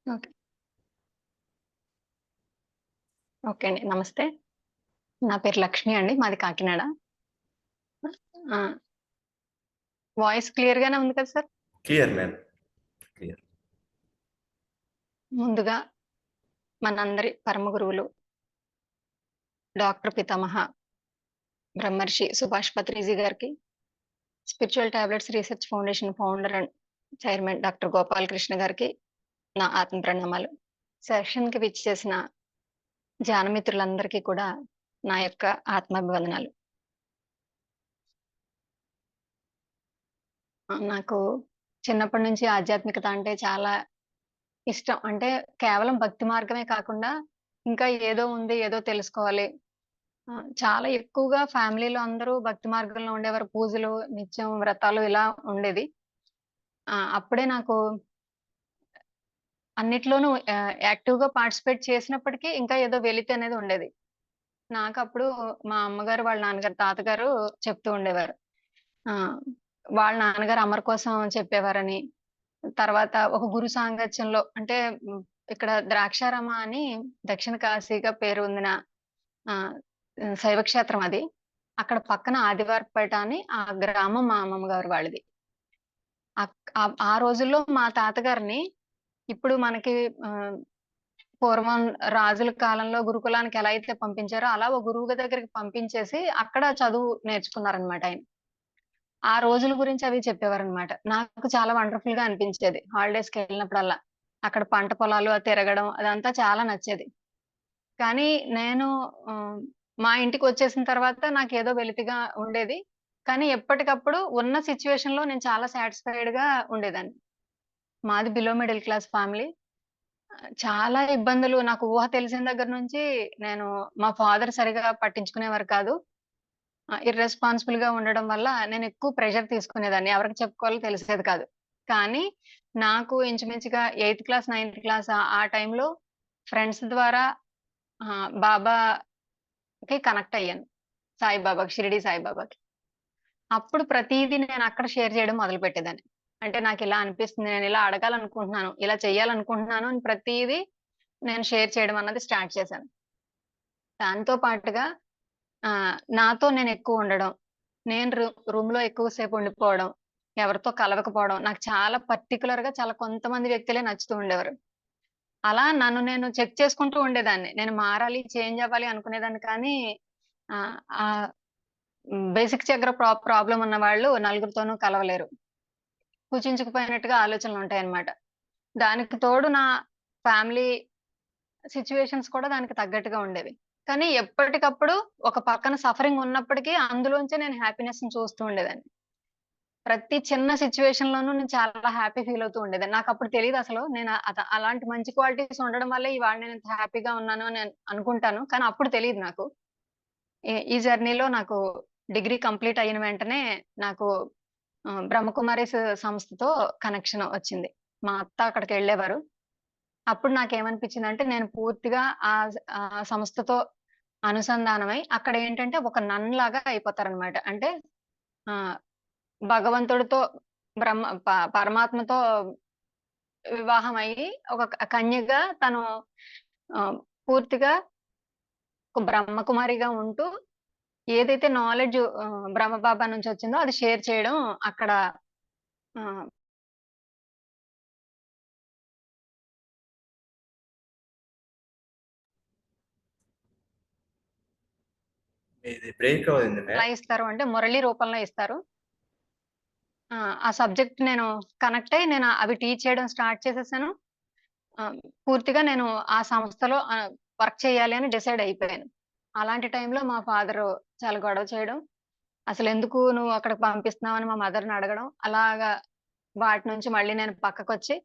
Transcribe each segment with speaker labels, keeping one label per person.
Speaker 1: Okay. Okay అండి. నమస్తే. నా పేరు లక్ష్మి అండి. మాది కాకినాడ. ఆ! వాయిస్ క్లియర్‌గానే ఉంది కదా సార్?
Speaker 2: Clear ma'am. క్లియర్.
Speaker 1: ముందుగా మనందరి పరమ గురువులు డాక్టర్ పితామహ బ్రహ్మర్షి సుభాష్ పత్రిజీ గారికి, spiritual tablets research foundation founder and chairman doctor Gopalakrishna గారికి నా ఆత్మ ప్రణామాలు. సెషన్‌కి విచ్చేసిన ధ్యానమిత్రులందరికీ కూడా నా యొక్క ఆత్మాభివందనాలు. నాకు చిన్నప్పటి నుంచి ఆధ్యాత్మికత అంటే చాలా ఇష్టం. అంటే కేవలం భక్తి మార్గమే కాకుండా, ఇంకా ఏదో ఉంది, ఏదో తెలుసుకోవాలి. చాలా ఎక్కువగా ఫ్యామిలీలో అందరూ భక్తి మార్గంలో ఉండేవారు. పూజలు, నిత్యం వ్రతాలు ఇలా ఉండేది. అప్పుడే నాకు అన్నిట్లోనూ యాక్టివ్‌గా పార్టిసిపేట్ చేసినప్పటికీ ఇంకా ఏదో వెలితి అనేది ఉండేది. నాకప్పుడు మా అమ్మగారు, వాళ్ళ నాన్నగారు, తాతగారు చెప్తూ ఉండేవారు. ఆ! వాళ్ళ నాన్నగారు అమర కోసం చెప్పేవారని. తర్వాత ఒక గురు సాంగత్యంలో అంటే హ్మ్, ఇక్కడ ద్రాక్షారామ అని దక్షిణ కాశీగా పేరు పొందిన ఆహ్, శైవ క్షేత్రం అది. అక్కడ పక్కన ఆదివారపేట అని ఆ గ్రామం మా అమ్మమ్మ గారు వాళ్ళది. ఆ రోజుల్లో మా తాతగారిని ఇప్పుడు మనకి ఆహ్, పూర్వం రాజుల కాలంలో గురుకులానికి ఎలా అయితే పంపించారో అలా ఒక గురువు దగ్గరికి పంపించేసి అక్కడ చదువు నేర్చుకున్నారనమాట ఆయన. ఆ రోజుల గురించి అవి చెప్పేవారనమాట. నాకు చాలా వండర్‌ఫుల్‌గా అనిపించేది. హాలిడేస్‌కెళ్ళినప్పుడల్లా. అక్కడ పంట పొలాలు తిరగడం అదంతా చాలా నచ్చేది. కానీ నేను ఆహ్, మా ఇంటికొచ్చేసిన తర్వాత నాకేదో వెలితిగా ఉండేది. కానీ ఎప్పటికప్పుడు ఉన్న సిట్యుయేషన్‌లో నేను చాలా సాటిస్ఫైడ్‌గా ఉండేదాన్ని. మాది బిలో మిడిల్ క్లాస్ ఫ్యామిలీ. చాలా ఇబ్బందులు నాకు ఊహ తెలిసిన దగ్గర నుంచి నేను మా ఫాదర్ సరిగ్గా పట్టించుకునేవారు కాదు. ఇర్రెస్పాన్సిబుల్‌గా ఉండడం వల్ల నేనెక్కువ ప్రెషర్ తీసుకునేదాన్ని. ఎవరికి చెప్పుకోవాలో తెలిసేది కాదు. కానీ నాకు ఇంచుమించుగా ఎయిత్ క్లాస్, నైన్త్ క్లాస్ ఆ టైంలో ఫ్రెండ్స్ ద్వారా బాబాకి కనెక్ట్ అయ్యాను. సాయిబాబాకి, షిరిడీ సాయిబాబాకి. అప్పుడు ప్రతీదీ నేనక్కడ షేర్ చేయడం మొదలుపెట్టేదాన్ని. అంటే నాకిలా అనిపిస్తుంది. నేనిలా అడగాలనుకుంటున్నాను. ఇలా చేయాలనుకుంటున్నాను అని ప్రతీదీ నేను షేర్ చేయడం అన్నది స్టార్ట్ చేశాను. దాంతో పాటుగా నాతో నేనెక్కువ ఉండడం. నేను రూమ్‌లో ఎక్కువ సేపు ఉండిపోవడం. ఎవరితో కలవకపోవడం. నాకు చాలా పర్టిక్యులర్‌గా చాలా కొంతమంది వ్యక్తులే నచ్చుతూ ఉండేవారు. అలా నన్ను నేను చెక్ చేసుకుంటూ ఉండేదాన్ని. నేను మారాలి, చేంజ్ అవ్వాలి అనుకునేదాన్ని కానీ ఆహ్, ఆహ్, బేసిక్ దగ్గర ప్రాబ్లమ్ ఉన్నవాళ్ళు నలుగురితోనూ కలవలేరు. కుచించుకుపోయినట్టుగా ఆలోచనలుంటాయన్నమాట. దానికి తోడు నా ఫ్యామిలీ సిట్యుయేషన్స్ కూడా దానికి తగ్గట్టుగా ఉండేవి. కానీ ఎప్పటికప్పుడు ఒక పక్కన సఫరింగ్ ఉన్నప్పటికీ అందులోంచే నేను హ్యాపీనెస్‌ని చూస్తూ ఉండేదాన్ని. ప్రతి చిన్న సిట్యుయేషన్‌లోనూ నేను చాలా హ్యాపీ ఫీల్ అవుతూ ఉండేదాన్ని. నాకప్పుడు తెలీదసలు. నేను అలాంటి మంచి క్వాలిటీస్ ఉండడం వల్లే ఇవాళ నేను ఇంత హ్యాపీగా ఉన్నాను అని అనుకుంటాను. కానీ అప్పుడు తెలీదు నాకు. ఈ జర్నీలో నాకు డిగ్రీ కంప్లీట్ అయిన వెంటనే నాకు బ్రహ్మకుమారీస్ సంస్థతో కనెక్షన్ వచ్చింది. మా అత్త అక్కడికెళ్ళేవారు. అప్పుడు నాకేమనిపించిందంటే నేను పూర్తిగా ఆ సంస్థతో అనుసంధానమై అక్కడేంటంటే ఒక నన్ లాగా అయిపోతారనమాట. అంటే ఆహ్, భగవంతుడితో పరమాత్మతో వివాహం అయ్యి ఒక కన్యగా తను ఆహ్, పూర్తిగా ఒక బ్రహ్మకుమారిగా ఉంటూ ఏదైతే నాలెడ్జ్ బ్రహ్మబాబా నుంచొచ్చిందో అది షేర్ చేయడం అక్కడ ఆహ్,
Speaker 2: ఇది బ్రేక్ అయింది
Speaker 1: ఎలా
Speaker 2: మ్యామ్.
Speaker 1: ఇస్తారు అంటే మురళి రూపంలో ఇస్తారు. ఆ సబ్జెక్ట్ నేను కనెక్ట్ అయ్యి నేను అవి టీచ్ చేయడం స్టార్ట్ చేసేసాను. పూర్తిగా నేను ఆ సంస్థలో వర్క్ చేయాలి అని డిసైడ్ అయిపోయాను. అలాంటి టైంలో మా ఫాదరు చాలా గొడవ చేయడం. అసలెందుకు నువ్వు అక్కడికి పంపిస్తున్నావు అని మా మదర్‌ని అడగడం. అలాగా వాటి నుంచి మళ్ళీ నేను పక్కకొచ్చి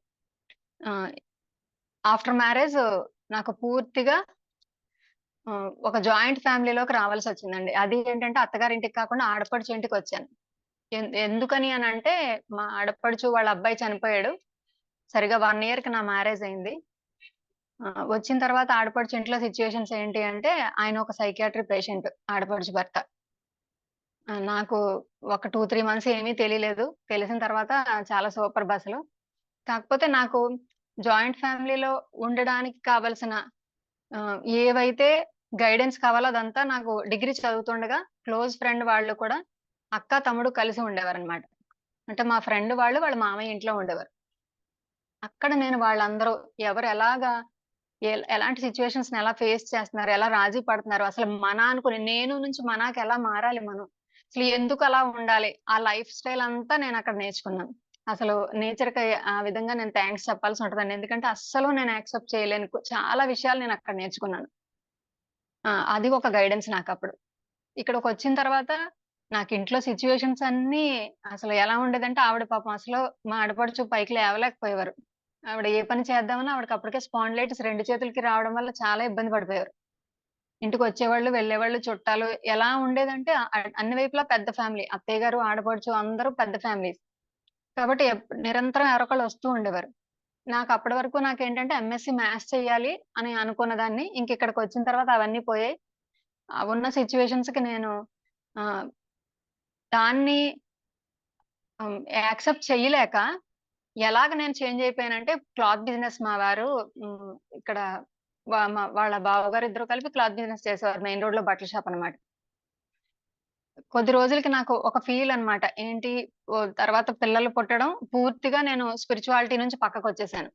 Speaker 1: ఆహ్, ఆఫ్టర్ మ్యారేజ్ నాకు పూర్తిగా ఒక జాయింట్ ఫ్యామిలీలోకి రావాల్సొచ్చిందండి. అది ఏంటంటే అత్తగారింటికి కాకుండా ఆడపడుచు ఇంటికొచ్చాను. ఎందుకని అనంటే మా ఆడపడుచు వాళ్ళ అబ్బాయి చనిపోయాడు. సరిగ్గా 1 ఇయర్‌కి నా మ్యారేజ్ అయింది. వచ్చిన తర్వాత ఆడపడుచు ఇంట్లో సిట్యుయేషన్స్ ఏంటి అంటే, ఆయన ఒక సైకియాట్రీ పేషెంట్ ఆడపడుచు భర్త. నాకు ఒక 2, 3 మంత్స్ ఏమీ తెలియలేదు. తెలిసిన తర్వాత చాలా సూపర్బ్ అసలు. కాకపోతే నాకు జాయింట్ ఫ్యామిలీలో ఉండడానికి కావాల్సిన ఏవైతే గైడెన్స్ కావాలో అదంతా నాకు డిగ్రీ చదువుతుండగా క్లోజ్ ఫ్రెండ్ వాళ్ళు కూడా అక్క, తమ్ముడు కలిసి ఉండేవారనమాట. అంటే మా ఫ్రెండ్ వాళ్ళు వాళ్ళ మామయ్య ఇంట్లో ఉండేవారు. అక్కడ నేను వాళ్ళందరూ ఎవరు ఎలాగా ఎలాంటి సిట్యుయేషన్స్‌ని ఎలా ఫేస్ చేస్తున్నారు, ఎలా రాజీ పడుతున్నారు, అసలు మన అనుకుని నేను నుంచి మనాకి ఎలా మారాలి మనం, అసలు ఎందుకు అలా ఉండాలి, ఆ లైఫ్ స్టైల్ అంతా నేనక్కడ నేర్చుకున్నాను. అసలు నేచర్‌కి ఆ విధంగా నేను థాంక్స్ చెప్పాల్సి ఉంటదండి. ఎందుకంటే అస్సలు నేను యాక్సెప్ట్ చేయలేని చాలా విషయాలు నేనక్కడ నేర్చుకున్నాను. అది ఒక గైడెన్స్ నాకప్పుడు. ఇక్కడికొచ్చిన తర్వాత నాకింట్లో సిట్యుయేషన్స్ అన్నీ అసలు ఎలా ఉండేదంటే ఆవిడ పాపం అసలు మా ఆడపడుచు పైకి లేవలేకపోయేవారు. ఆవిడ ఏ పని చేద్దామన్నా ఆవిడకి అప్పటికే స్పాండిలైటిస్ 2 చేతులకి రావడం వల్ల చాలా ఇబ్బంది పడిపోయారు. ఇంటికొచ్చేవాళ్ళు, వెళ్ళేవాళ్ళు, చుట్టాలు ఎలా ఉండేదంటే అన్ని వైపులా పెద్ద ఫ్యామిలీ. అత్తయ్య గారు, ఆడపడుచు అందరూ పెద్ద ఫ్యామిలీస్. కాబట్టి నిరంతరం ఎవరో ఒకళ్ళు వస్తూ ఉండేవారు. నాకప్పటి వరకు నాకేంటంటే ఎంఎస్సీ మ్యాథ్స్ చెయ్యాలి అని అనుకున్నదాన్ని. ఇంకిక్కడికొచ్చిన తర్వాత అవన్నీ పోయాయి. ఉన్న సిట్యుయేషన్స్‌కి నేను ఆహ్, దాన్ని యాక్సెప్ట్ చెయ్యలేక ఎలాగ నేను చేంజ్ అయిపోయానంటే క్లాత్ బిజినెస్ మా వారు ఇక్కడ వాళ్ళ బావగారు ఇద్దరు కలిపి క్లాత్ బిజినెస్ చేసేవారు. మెయిన్ రోడ్‌లో బట్టల షాప్ అన్నమాట. కొద్ది రోజులకి నాకు ఒక ఫీల్ అన్నమాట. ఏంటి తర్వాత పిల్లలు పుట్టడం పూర్తిగా నేను స్పిరిచువాలిటీ నుంచి పక్కకొచ్చేసాను.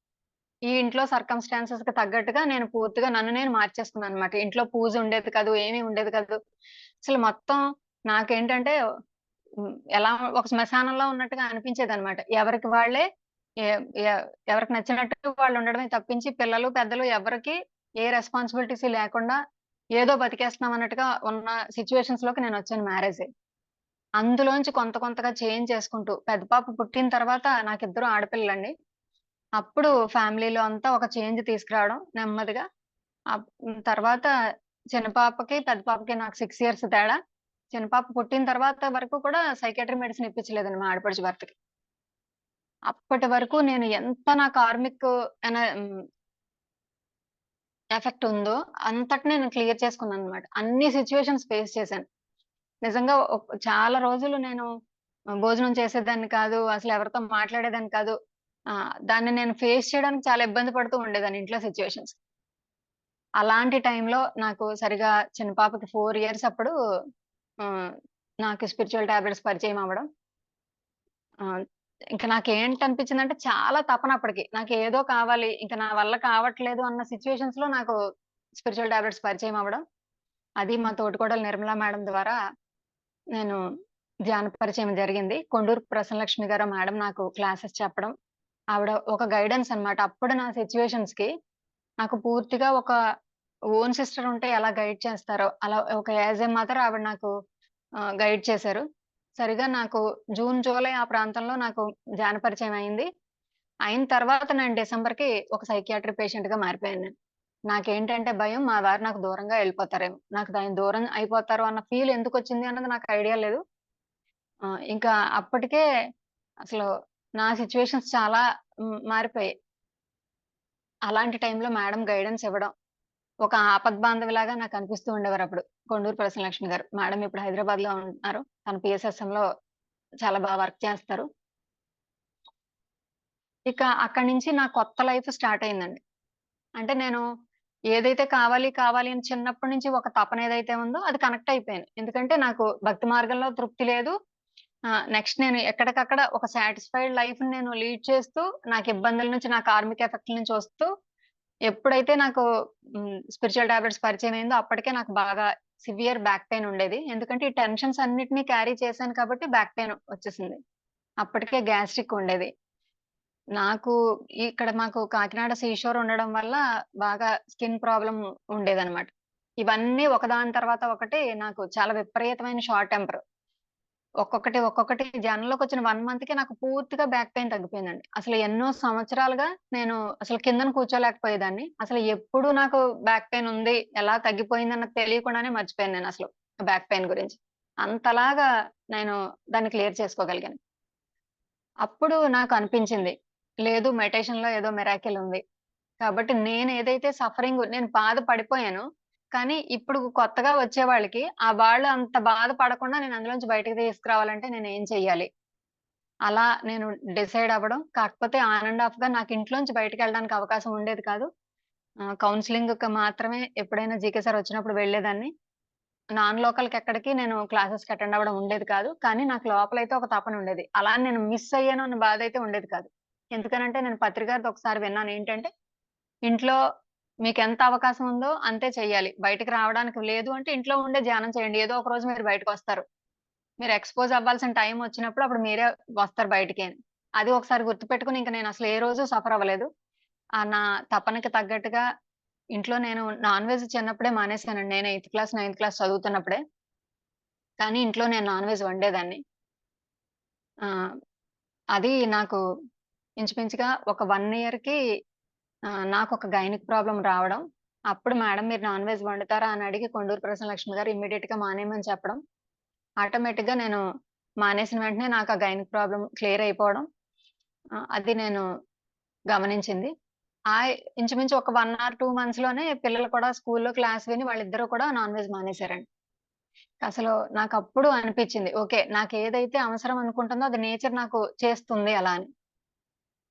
Speaker 1: ఈ ఇంట్లో సర్కమ్‌స్టాన్సెస్‌కి తగ్గట్టుగా నేను పూర్తిగా నన్ను నేను మార్చేసుకున్నానన్నమాట. ఇంట్లో పూజ ఉండేది కాదు. ఏమీ ఉండేది కాదు. అసలు మొత్తం నాకేంటంటే ఎలా ఒక శ్మశానంలో ఉన్నట్టుగా అనిపించేదన్నమాట. ఎవరికి వాళ్ళే ఎ ఎ ఎవరికి నచ్చినట్టు వాళ్ళు ఉండడమే తప్పించి పిల్లలు, పెద్దలు ఎవరికీ ఏ రెస్పాన్సిబిలిటీస్ లేకుండా ఏదో బతికేస్తున్నాం అన్నట్టుగా ఉన్న సిట్యుయేషన్స్‌లోకి నేనొచ్చాను మ్యారేజ్ అయ్యి. అందులోంచి కొంత కొంతగా చేంజ్ చేసుకుంటూ పెద్ద పాప పుట్టిన తర్వాత నాకిద్దరు ఆడపిల్లలండి. అప్పుడు ఫ్యామిలీలో అంతా ఒక చేంజ్ తీసుకురావడం నెమ్మదిగా. తర్వాత చిన్న పాపకి, పెద్ద పాపకి నాకు 6 ఇయర్స్ తేడా. చిన్న పాప పుట్టిన తర్వాత వరకు కూడా సైకియాట్రిక్ మెడిసిన్ ఇప్పించలేదండి మా ఆడపడుచు భర్తకి. అప్పటి వరకు నేను ఎంత నా కార్మిక్ ఎఫెక్ట్ ఉందో అంతటిని నేను క్లియర్ చేసుకున్నానన్నమాట. అన్ని సిట్యుయేషన్స్ ఫేస్ చేశాను. నిజంగా చాలా రోజులు నేను భోజనం చేసేదాన్ని కాదు. అసలు ఎవరితో మాట్లాడేదాన్ని కాదు. దాన్ని నేను ఫేస్ చేయడానికి చాలా ఇబ్బంది పడుతూ ఉండేదాన్ని ఇంట్లో సిట్యుయేషన్స్. అలాంటి టైంలో నాకు సరిగ్గా చిన్న పాపకి 4 ఇయర్స్ అప్పుడు ఆహ్, నాకు స్పిరిచువల్ టాబ్లెట్స్ పరిచయం అవ్వడం. ఆహ్, ఇంక నాకేంటనిపించిందంటే చాలా తపన అప్పటికి. నాకేదో కావాలి. ఇంక నా వల్ల కావట్లేదు అన్న సిట్యుయేషన్స్‌లో నాకు స్పిరిచువల్ టాబ్లెట్స్ పరిచయం అవ్వడం. అది మా తోటికోడలు నిర్మలా మేడం ద్వారా నేను ధ్యాన పరిచయం జరిగింది. కొండూరు ప్రసన్నలక్ష్మి గారు మేడం నాకు క్లాసెస్ చెప్పడం. ఆవిడ ఒక గైడెన్స్ అన్నమాట. అప్పుడు నా సిట్యుయేషన్స్‌కి నాకు పూర్తిగా ఒక ఓన్ సిస్టర్ ఉంటే ఎలా గైడ్ చేస్తారో, అలా ఒక యాస్ ఎ మదర్ ఆవిడ నాకు గైడ్ చేశారు. సరిగ్గా నాకు జూన్, జూలై ఆ ప్రాంతంలో నాకు ధ్యాన పరిచయం అయింది. అయిన తర్వాత నేను డిసెంబర్‌కి ఒక సైకియాట్రీ పేషెంట్‌గా మారిపోయాను నేను. నాకేంటంటే భయం మా వారు నాకు దూరంగా ఎళ్ళిపోతారేమో. నాకు దూరం అయిపోతారు అన్న ఫీల్ ఎందుకొచ్చింది అన్నది నాకు ఐడియా లేదు. ఇంకా అప్పటికే అసలు నా సిట్యుయేషన్స్ చాలా మారిపోయాయి. అలాంటి టైంలో మేడం గైడెన్స్ ఇవ్వడం. ఒక ఆపద్బాంధవిలాగా నాకనిపిస్తూ ఉండేవారప్పుడు. కొండూరు ప్రసన్నలక్ష్మి గారు. మేడం ఇప్పుడు హైదరాబాద్‌లో ఉంటున్నారు. తను పీఎస్ఎస్ఎంలో చాలా వర్క్ చేస్తారు. ఇక అక్కడి నుంచి నా కొత్త లైఫ్ స్టార్ట్ అయిందండి. అంటే నేను ఏదైతే కావాలి, కావాలి అని చిన్నప్పటి నుంచి ఒక తపన ఏదైతే ఉందో అది కనెక్ట్ అయిపోయాను. ఎందుకంటే నాకు భక్తి మార్గంలో తృప్తి లేదు. నెక్స్ట్ నేను ఎక్కడికక్కడ ఒక సాటిస్ఫైడ్ లైఫ్‌ని నేను లీడ్ చేస్తూ, నాకు ఇబ్బందుల నుంచి, నా కార్మిక ఎఫెక్ట్‌ల నుంచి వస్తూ ఎప్పుడైతే నాకు స్పిరిచువల్ టాబ్లెట్స్ పరిచయం అయిందో అప్పటికే నాకు బాగా సివియర్ బ్యాక్ పెయిన్ ఉండేది. ఎందుకంటే ఈ టెన్షన్స్ అన్నిటిని క్యారీ చేశాను కాబట్టి బ్యాక్ పెయిన్ వచ్చేసింది. అప్పటికే గ్యాస్ట్రిక్ ఉండేది. నాకు ఇక్కడ మాకు కాకినాడ సీషోర్ ఉండడం వల్ల బాగా స్కిన్ ప్రాబ్లమ్ ఉండేదనమాట. ఇవన్నీ ఒకదాని తర్వాత ఒకటి నాకు చాలా విపరీతమైన షార్ట్ టెంపర్. ఒక్కొక్కటి జనంలోకొచ్చిన 1 మంత్‌కే నాకు పూర్తిగా బ్యాక్ పెయిన్ తగ్గిపోయిందండి. అసలు ఎన్నో సంవత్సరాలుగా నేను అసలు కిందన కూర్చోలేకపోయేదాన్ని. అసలు ఎప్పుడు నాకు బ్యాక్ పెయిన్ ఉంది, ఎలా తగ్గిపోయిందన్నది తెలియకుండానే మర్చిపోయాను నేనసలు బ్యాక్ పెయిన్ గురించి. అంతలాగా నేను దాన్ని క్లియర్ చేసుకోగలిగాను. అప్పుడు నాకనిపించింది. లేదు మెడిటేషన్‌లో ఏదో మిరాకిల్ ఉంది. కాబట్టి నేనేదైతే నేను బాధ పడిపోయానో, కానీ ఇప్పుడు కొత్తగా వచ్చేవాళ్ళకి, వాళ్ళు అంత బాధ పడకుండా నేను అందులోంచి బయటకి తీసుకురావాలంటే నేనేం చెయ్యాలి? అలా నేను డిసైడ్ అవ్వడం. కాకపోతే ఆన్ అండ్ ఆఫ్‌గా నాకు ఇంట్లోంచి బయటికెళ్ళడానికి అవకాశం ఉండేది కాదు. కౌన్సెలింగ్‌కి మాత్రమే ఎప్పుడైనా జీకే సార్ వచ్చినప్పుడు వెళ్ళేదాన్ని. నాన్ లోకల్‌కెక్కడికి నేను క్లాసెస్‌కి అటెండ్ అవ్వడం ఉండేది కాదు. కానీ నాకు లోపలైతే ఒక తపన ఉండేది. అలా అని నేను మిస్ అయ్యాను అన్న బాధైతే ఉండేది కాదు. ఎందుకనంటే నేను పత్రి గారిది ఒకసారి విన్నాను. ఏంటంటే, ఇంట్లో మీకెంత అవకాశం ఉందో అంతే చెయ్యాలి. బయటికి రావడానికి లేదు అంటే ఇంట్లో ఉండే ధ్యానం చేయండి. ఏదో ఒక రోజు మీరు బయటకొస్తారు. మీరు ఎక్స్‌పోజ్ అవ్వాల్సిన టైం వచ్చినప్పుడు అప్పుడు మీరే వస్తారు బయటికి అని. అది ఒకసారి గుర్తుపెట్టుకొని ఇంక నేనసలు ఏ రోజు సఫర్ అవ్వలేదు. నా తపనకి తగ్గట్టుగా ఇంట్లో నేను నాన్ వెజ్ చిన్నప్పుడే మానేసానండి. నేను ఎయిత్ క్లాస్, నైన్త్ క్లాస్ చదువుతున్నప్పుడే. కానీ ఇంట్లో నేను నాన్ వెజ్ వండేదాన్ని. ఆహ్, అది నాకు ఇంచుమించుగా ఒక 1 ఇయర్‌కి నాకొక గైనిక్ ప్రాబ్లమ్ రావడం. అప్పుడు మేడం మీరు నాన్ వెజ్ వండుతారా అని అడిగి కొండూరు ప్రసన్నలక్ష్మి గారు ఇమ్మీడియేట్‌గా మానేయమని చెప్పడం. ఆటోమేటిక్‌గా నేను మానేసిన వెంటనే నాకు ఆ గైనిక్ ప్రాబ్లమ్ క్లియర్ అయిపోవడం. అది నేను గమనించింది. ఇంచుమించు ఒక 1 ఆర్ 2 మంత్స్‌లోనే పిల్లలు కూడా స్కూల్‌లో క్లాస్ విని వాళ్ళిద్దరూ కూడా నాన్ వెజ్ మానేసారండి. అసలు నాకప్పుడు అనిపిచ్చింది. ఓకే. నాకేదైతే అవసరం అనుకుంటుందో అది నేచర్ నాకు చేస్తుంది అలా అని.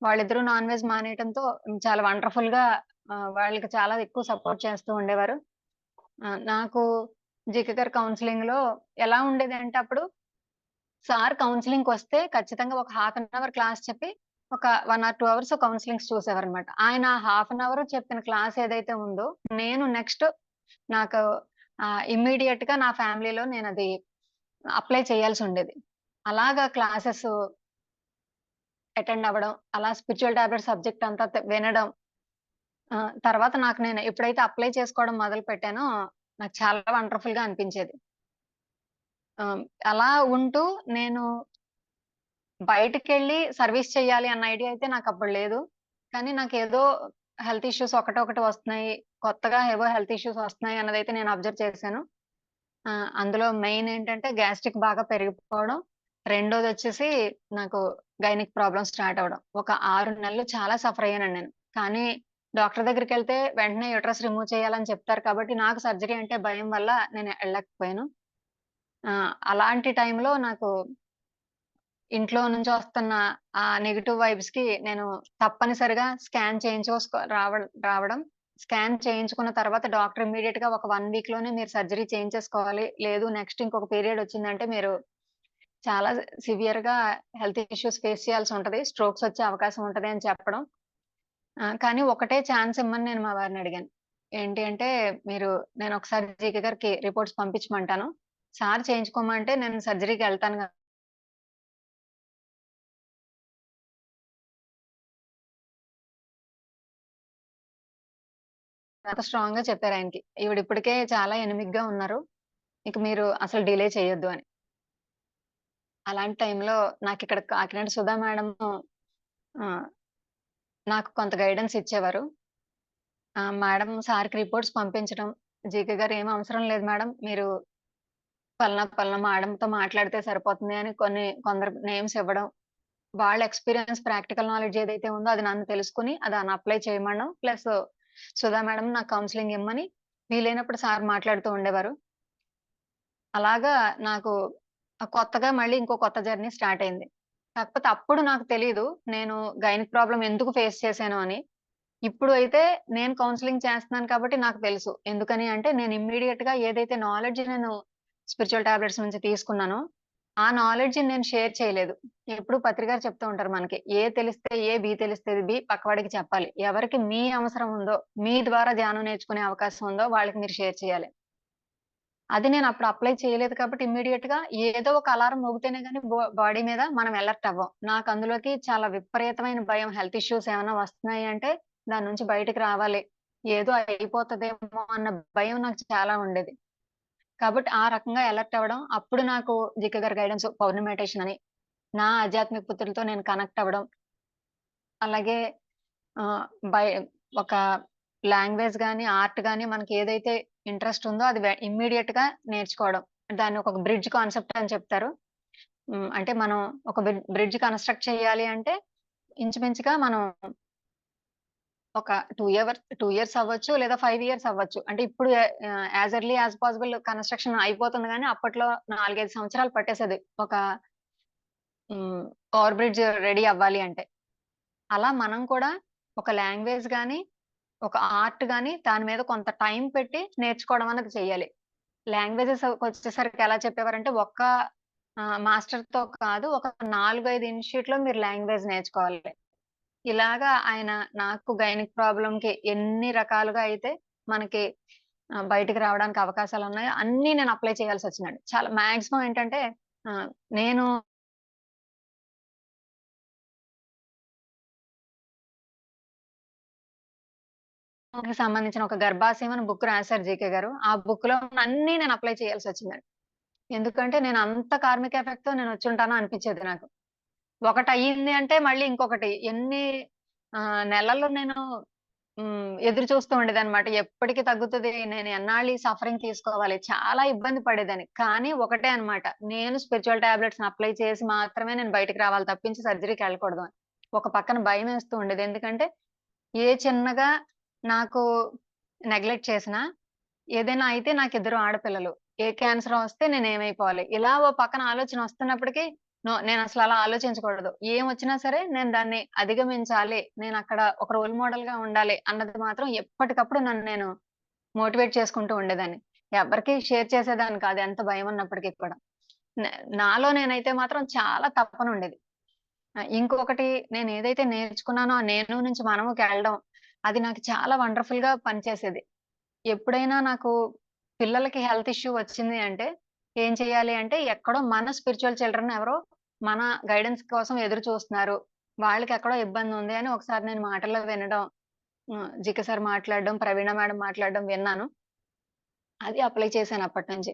Speaker 1: వాళ్ళిద్దరూ నాన్ వెజ్ మానేయటంతో చాలా వండర్‌ఫుల్‌గా వాళ్ళకి చాలా ఎక్కువ సపోర్ట్ చేస్తూ ఉండేవారు. నాకు జీకే గారి కౌన్సెలింగ్‌లో ఎలా ఉండేదంటే అప్పుడు సార్ కౌన్సెలింగ్‌కొస్తే ఖచ్చితంగా ఒక హాఫ్ అన్ అవర్ క్లాస్ చెప్పి ఒక 1 ఆర్ 2 అవర్స్ కౌన్సెలింగ్స్ చూసేవారనమాట. ఆయన హాఫ్ అన్ అవర్ చెప్పిన క్లాస్ ఏదైతే ఉందో నేను నెక్స్ట్ నాకు ఇమ్మీడియేట్‌గా నా ఫ్యామిలీలో నేనది అప్లై చేయాల్సుండేది. అలాగా క్లాసెస్ అటెండ్ అవ్వడం, అలా స్పిరిచ్యువల్ టాబ్లెట్ సబ్జెక్ట్ అంతా వినడం. తర్వాత నాకు నేను ఎప్పుడైతే అప్లై చేసుకోవడం మొదలుపెట్టానో, నాకు చాలా వండర్‌ఫుల్‌గా అనిపించేది. ఆహ్, అలా ఉంటూ నేను బయటికెళ్ళి సర్వీస్ చేయాలి అన్న ఐడియా అయితే నాకప్పుడు లేదు. కానీ నాకేదో హెల్త్ ఇష్యూస్ ఒకటొకటి వస్తున్నాయి. కొత్తగా ఏవో హెల్త్ ఇష్యూస్ వస్తున్నాయి అన్నదైతే నేను అబ్జర్వ్ చేశాను. అందులో మెయిన్ ఏంటంటే గ్యాస్ట్రిక్ బాగా పెరిగిపోవడం. రెండోదొచ్చేసి నాకు గైనిక్ ప్రాబ్లమ్ స్టార్ట్ అవ్వడం. ఒక 6 నెలలు చాలా సఫర్ అయ్యానండి నేను. కానీ డాక్టర్ దగ్గరికెళ్తే వెంటనే యూట్రస్ రిమూవ్ చేయాలని చెప్తారు కాబట్టి నాకు సర్జరీ అంటే భయం వల్ల నేను ఎళ్ళకపోయాను. అలాంటి టైంలో నాకు ఇంట్లో నుంచి వస్తున్న ఆ నెగెటివ్ వైబ్స్‌కి నేను తప్పనిసరిగా స్కాన్ రావడం. స్కాన్ చేయించుకున్న తర్వాత డాక్టర్ ఇమ్మీడియేట్‌గా ఒక 1 వీక్‌లోనే మీరు సర్జరీ చేయించేసుకోవాలి. లేదు నెక్స్ట్ ఇంకొక పీరియడ్ వచ్చిందంటే మీరు చాలా సివియర్‌గా హెల్త్ ఇష్యూస్ ఫేస్ చేయాల్సుంటది. స్ట్రోక్స్ వచ్చే అవకాశం ఉంటది అని చెప్పడం. కానీ ఒకటే ఛాన్స్ ఇమ్మని నేను మా వారిని అడిగాను. ఏంటి అంటే, నేనొకసారి జీకే గారికి రిపోర్ట్స్ పంపించమంటాను. సార్ చేయించుకోమంటే నేను సర్జరీకెళ్తాను అంత స్ట్రాంగ్‌గా చెప్పారాయనకి. ఈవిడిప్పటికే చాలా ఎనిమిక్‌గా ఉన్నారు. ఇక మీరు అసలు డిలే చేయొద్దు అని. అలాంటి టైంలో నాకిక్కడ కాకినాడ సుధా మేడము ఆహ్, నాకు కొంత గైడెన్స్ ఇచ్చేవారు. మేడం సార్‌కి రిపోర్ట్స్ పంపించడం, జీకే గారు "ఏమి అవసరం లేదు మేడం. మీరు పలానా మేడంతో మాట్లాడితే సరిపోతుంది" అని కొందరు నేమ్స్ ఇవ్వడం. వాళ్ళ ఎక్స్‌పీరియన్స్ ప్రాక్టికల్ నాలెడ్జ్ ఏదైతే ఉందో అది నన్ను తెలుసుకొని దాన్ని అప్లై చేయమనడం. ప్లస్ సుధా మేడం నాకు కౌన్సెలింగ్ ఇమ్మని వీలైనప్పుడు సార్ మాట్లాడుతూ ఉండేవారు. అలాగా నాకు కొత్తగా మళ్ళీ ఇంకో కొత్త జర్నీ స్టార్ట్ అయింది. కాకపోతే అప్పుడు నాకు తెలీదు. నేను గైనిక్ ప్రాబ్లమ్ ఎందుకు ఫేస్ చేశాను అని. ఇప్పుడు అయితే నేను కౌన్సెలింగ్ చేస్తున్నాను కాబట్టి నాకు తెలుసు. ఎందుకని అంటే నేను ఇమ్మీడియేట్‌గా ఏదైతే నాలెడ్జ్ నేను స్పిరిచ్యువల్ టాబ్లెట్స్ నుంచి తీసుకున్నానో, ఆ నాలెడ్జ్‌ని నేను షేర్ చేయలేదు. ఎప్పుడు పత్రి గారు చెప్తూ ఉంటారు మనకి. ఏ తెలిస్తే ఏ, బి తెలిస్తే బి పక్కవాడికి చెప్పాలి. ఎవరికి మీ అవసరం ఉందో, మీ ద్వారా ధ్యానం నేర్చుకునే అవకాశం ఉందో వాళ్ళకి మీరు షేర్ చేయాలి. అది నేనప్పుడు అప్లై చేయలేదు కాబట్టి ఇమ్మీడియేట్‌గా ఏదో ఒక అలారం మోగితేనే గాని బాడీ మీద మనం అలర్ట్ అవ్వం. నాకందులోకి చాలా విపరీతమైన భయం. హెల్త్ ఇష్యూస్ ఏమన్నా వస్తున్నాయి అంటే దాని నుంచి బయటికి రావాలి. ఏదో అయిపోతదేమో అన్న భయం నాకు చాలా ఉండేది. కాబట్టి ఆ రకంగా అలర్ట్ అవ్వడం. అప్పుడు నాకు జిక్క గారి గైడెన్స్ పౌర్ణమి మెడిటేషన్ అని, నా ఆధ్యాత్మిక పుత్రులతో నేను కనెక్ట్ అవ్వడం. అలాగే ఆహ్, బై ఒక లాంగ్వేజ్ గాని, ఆర్ట్ గాని మనకేదైతే ఇంట్రెస్ట్ ఉందో అది ఇమ్మీడియేట్‌గా నేర్చుకోవడం. దాన్ని ఒక బ్రిడ్జ్ కాన్సెప్ట్ అని చెప్తారు. అంటే మనం ఒక బ్రిడ్జ్ కన్‌స్ట్రక్ట్ చేయాలి అంటే ఇంచుమించుగా మనం ఒక 2 ఇయర్స్ అవ్వచ్చు లేదా 5 ఇయర్స్ అవ్వచ్చు. అంటే ఇప్పుడు as early as possible construction అయిపోతుంది గానీ అప్పట్లో 4, 5 సంవత్సరాలు పట్టేసేది. ఒక ఓవర్ బ్రిడ్జ్ రెడీ అవ్వాలి అంటే. అలా మనం కూడా ఒక లాంగ్వేజ్ గాని, ఒక ఆర్ట్ గాని దాని మీద కొంత టైం పెట్టి నేర్చుకోవడం అన్నది చెయ్యాలి. లాంగ్వేజెస్‌కొచ్చేసరికి ఎలా చెప్పేవారంటే ఒక్క మాస్టర్‌తో కాదు, ఒక 4, 5 ఇన్‌స్టిట్యూట్‌లో మీరు లాంగ్వేజ్ నేర్చుకోవాలి. ఇలాగా ఆయన నాకు గైనిక్ ప్రాబ్లమ్‌కి ఎన్ని రకాలుగా అయితే మనకి బయటికి రావడానికి అవకాశాలున్నాయో అన్నీ నేను అప్లై చేయాల్సొచ్చిందండి. చాలా మాక్సిమం ఏంటంటే నేను దానికి సంబంధించిన ఒక గర్భాశయం అని బుక్ రాసారు జీకే గారు. ఆ బుక్‌లో అన్నీ నేను అప్లై చేయాల్సొచ్చిందండి. ఎందుకంటే నేను అంత కార్మిక ఎఫెక్ట్‌తో నేనొచ్చుంటానో అనిపిచ్చేది నాకు. ఒకటయింది అంటే మళ్ళీ ఇంకొకటి ఎన్ని నెలలు నేను ఎదురు చూస్తూ ఉండేదన్నమాట. ఎప్పటికి తగ్గుతది? నేను ఎన్నాళ్ళు ఈ సఫరింగ్ తీసుకోవాలి? చాలా ఇబ్బంది పడేదాన్ని. కానీ ఒకటే అన్నమాట. నేను స్పిరిచ్యువల్ టాబ్లెట్స్‌ని అప్లై చేసి మాత్రమే నేను బయటికి రావాలి తప్పించి సర్జరీకెళ్ళకూడదు అని. ఒక పక్కన భయమేస్తూ ఉండేది. ఎందుకంటే ఏ చిన్నగా నాకు నెగ్లెక్ట్ చేసినా, ఏదైనా అయితే నాకిద్దరు ఆడపిల్లలు. ఏ క్యాన్సరో వస్తే నేనేమైపోవాలి? ఇలా ఓ పక్కన ఆలోచనొస్తున్నప్పటికి నో నేనసలు అలా ఆలోచించకూడదు. ఏమొచ్చినా సరే నేను దాన్ని అధిగమించాలి. నేనక్కడ ఒక రోల్ మోడల్‌గా ఉండాలి అన్నది మాత్రం ఎప్పటికప్పుడు నన్ను నేను మోటివేట్ చేసుకుంటూ ఉండేదాన్ని. ఎవ్వరికీ షేర్ చేసేదాన్ని కాదు ఎంత భయమున్నప్పటికి కూడా. నే నాలో నేనైతే మాత్రం చాలా తపనుండేది. ఇంకొకటి నేనేదైతే నేర్చుకున్నానో ఆ 'నేను' నుంచి 'మనము'కెళ్ళడం అది నాకు చాలా వండర్‌ఫుల్‌గా పనిచేసేది. ఎప్పుడైనా నాకు పిల్లలకి హెల్త్ ఇష్యూ వచ్చింది అంటే, ఏం చేయాలి అంటే ఎక్కడో మన స్పిరిచ్యువల్ చిల్డ్రన్ ఎవరో మన గైడెన్స్ కోసం ఎదురు చూస్తున్నారు. వాళ్ళకెక్కడో ఇబ్బందుంది అని ఒకసారి నేను మాటల్లో వినడం, జికే సార్ మాట్లాడడం, ప్రవీణ మేడం మాట్లాడడం విన్నాను. అది అప్లై చేశాను అప్పటినుంచి.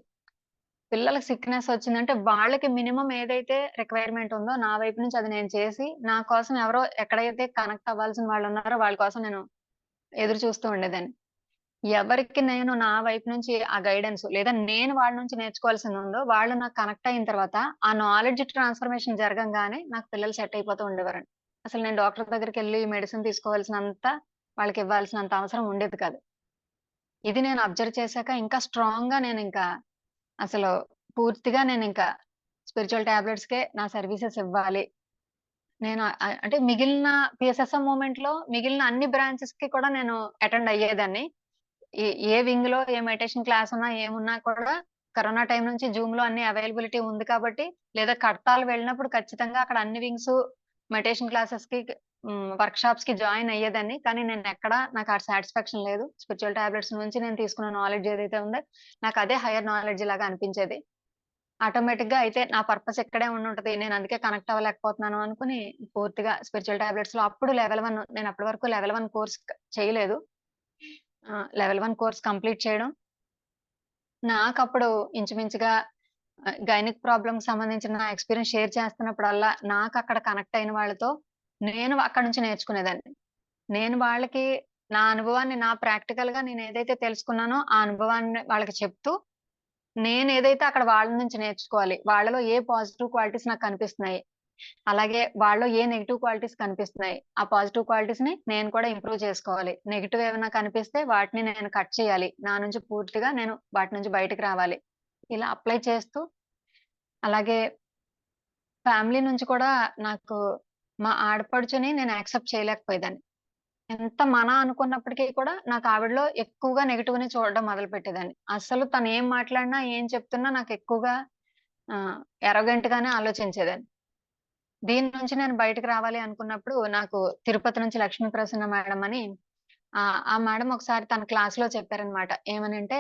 Speaker 1: పిల్లలకి సిక్‌నెస్ వచ్చిందంటే వాళ్ళకి మినిమమ్ ఏదైతే రిక్వైర్‌మెంట్ ఉందో నా వైపు నుంచి అది నేను చేసి, నా కోసం ఎవరో ఎక్కడైతే కనెక్ట్ అవ్వాల్సిన వాళ్ళున్నారో వాళ్ళ కోసం నేను ఎదురు చూస్తూ ఉండేదాన్ని. ఎవరికి నేను నా వైపు నుంచి ఆ గైడెన్స్ లేదా నేను వాళ్ళ నుంచి నేర్చుకోవాల్సిందుందో, వాళ్ళు నాకు కనెక్ట్ అయిన తర్వాత, ఆ నాలెడ్జ్ ట్రాన్స్‌ఫర్మేషన్ జరగంగానే నాకు పిల్లలు సెట్ అయిపోతూ ఉండేవారండి. అసలు నేను డాక్టర్ దగ్గరికెళ్లి మెడిసిన్ తీసుకోవాల్సినంత, వాళ్ళకివ్వాల్సినంత అవసరం ఉండేది కాదు. ఇది నేను అబ్జర్వ్ చేశాక ఇంకా స్ట్రాంగ్‌గా నేనింకా అసలు పూర్తిగా నేనింకా స్పిరిచ్యువల్ టాబ్లెట్స్‌కే నా సర్వీసెస్ ఇవ్వాలి. నేను అంటే మిగిలిన PSSM మూవ్‌మెంట్‌లో మిగిలిన అన్ని బ్రాంచెస్‌కి కూడా నేను అటెండ్ అయ్యేదాన్ని. ఏ ఏ వింగ్‌లో ఏ మెడిటేషన్ క్లాస్ ఉన్నా, ఏమున్నా కూడా కరోనా టైమ్ నుంచి జూమ్‌లో అన్ని అవైలబిలిటీ ఉంది కాబట్టి, లేదా కడతాల్ వెళ్ళినప్పుడు ఖచ్చితంగా అక్కడ అన్ని వింగ్సు మెడిటేషన్ క్లాసెస్‌కి వర్క్‌షాప్స్‌కి జాయిన్ అయ్యేదాన్ని. కానీ నేనెక్కడ నాకు ఆ సాటిస్ఫాక్షన్ లేదు. స్పిరిచ్యువల్ టాబ్లెట్స్ నుంచి నేను తీసుకున్న నాలెడ్జ్ ఏదైతే ఉందో, నాకు అదే హైయర్ నాలెడ్జ్ లాగా అనిపించేది. ఆటోమేటిక్‌గా అయితే నా పర్పస్ ఇక్కడే ఉండుంటది. నేను అందుకే కనెక్ట్ అవ్వలేకపోతున్నాను అనుకుని పూర్తిగా స్పిరిచ్యువల్ టాబ్లెట్స్‌లో అప్పుడు లెవెల్ 1 నేను అప్పటి వరకు లెవెల్ 1 కోర్స్ చేయలేదు. లెవెల్ 1 కోర్స్ కంప్లీట్ చేయడం. నాకప్పుడు ఇంచుమించుగా గైనిక్ ప్రాబ్లమ్‌కి సంబంధించిన నా ఎక్స్‌పీరియన్స్ షేర్ చేస్తున్నప్పుడల్లా, నాకక్కడ కనెక్ట్ అయిన వాళ్ళతో నేను అక్కడి నుంచి నేర్చుకునేదాన్ని. నేను వాళ్ళకి నా అనుభవాన్ని నా ప్రాక్టికల్‌గా నేనేదైతే తెలుసుకున్నానో, ఆ అనుభవాన్ని వాళ్ళకి చెప్తూ, నేనేదైతే అక్కడ వాళ్ళ నుంచి నేర్చుకోవాలి. వాళ్ళలో ఏ పాజిటివ్ క్వాలిటీస్ నాకు కనిపిస్తున్నాయి. అలాగే వాళ్ళలో ఏ నెగెటివ్ క్వాలిటీస్ కనిపిస్తున్నాయి. ఆ పాజిటివ్ క్వాలిటీస్‌ని నేను కూడా ఇంప్రూవ్ చేసుకోవాలి. నెగెటివ్ ఏమైనా కనిపిస్తే వాటిని నేను కట్ చేయాలి. నా నుంచి పూర్తిగా నేను వాటి నుంచి బయటకి రావాలి. ఇలా అప్లై చేస్తూ అలాగే ఫ్యామిలీ నుంచి కూడా నాకు మా ఆడపడుచుని నేను యాక్సెప్ట్ చేయలేకపోయేదాన్ని. ఎంత అనుకున్నప్పటికీ కూడా నాకు ఆవిడలో ఎక్కువగా నెగెటివ్‌ని చూడడం మొదలుపెట్టేదాన్ని. అస్సలు తను ఏం మాట్లాడినా, ఏం చెప్తున్నా నాకు ఎక్కువగా ఆహ్, యారోగెంట్‌గానే ఆలోచించేదాన్ని. దీని నుంచి నేను బయటకి రావాలి అనుకున్నప్పుడు నాకు తిరుపతి నుంచి లక్ష్మీ ప్రసన్న మేడం అని ఆ మేడం ఒకసారి తన క్లాస్‌లో చెప్పారనమాట. ఏమనంటే,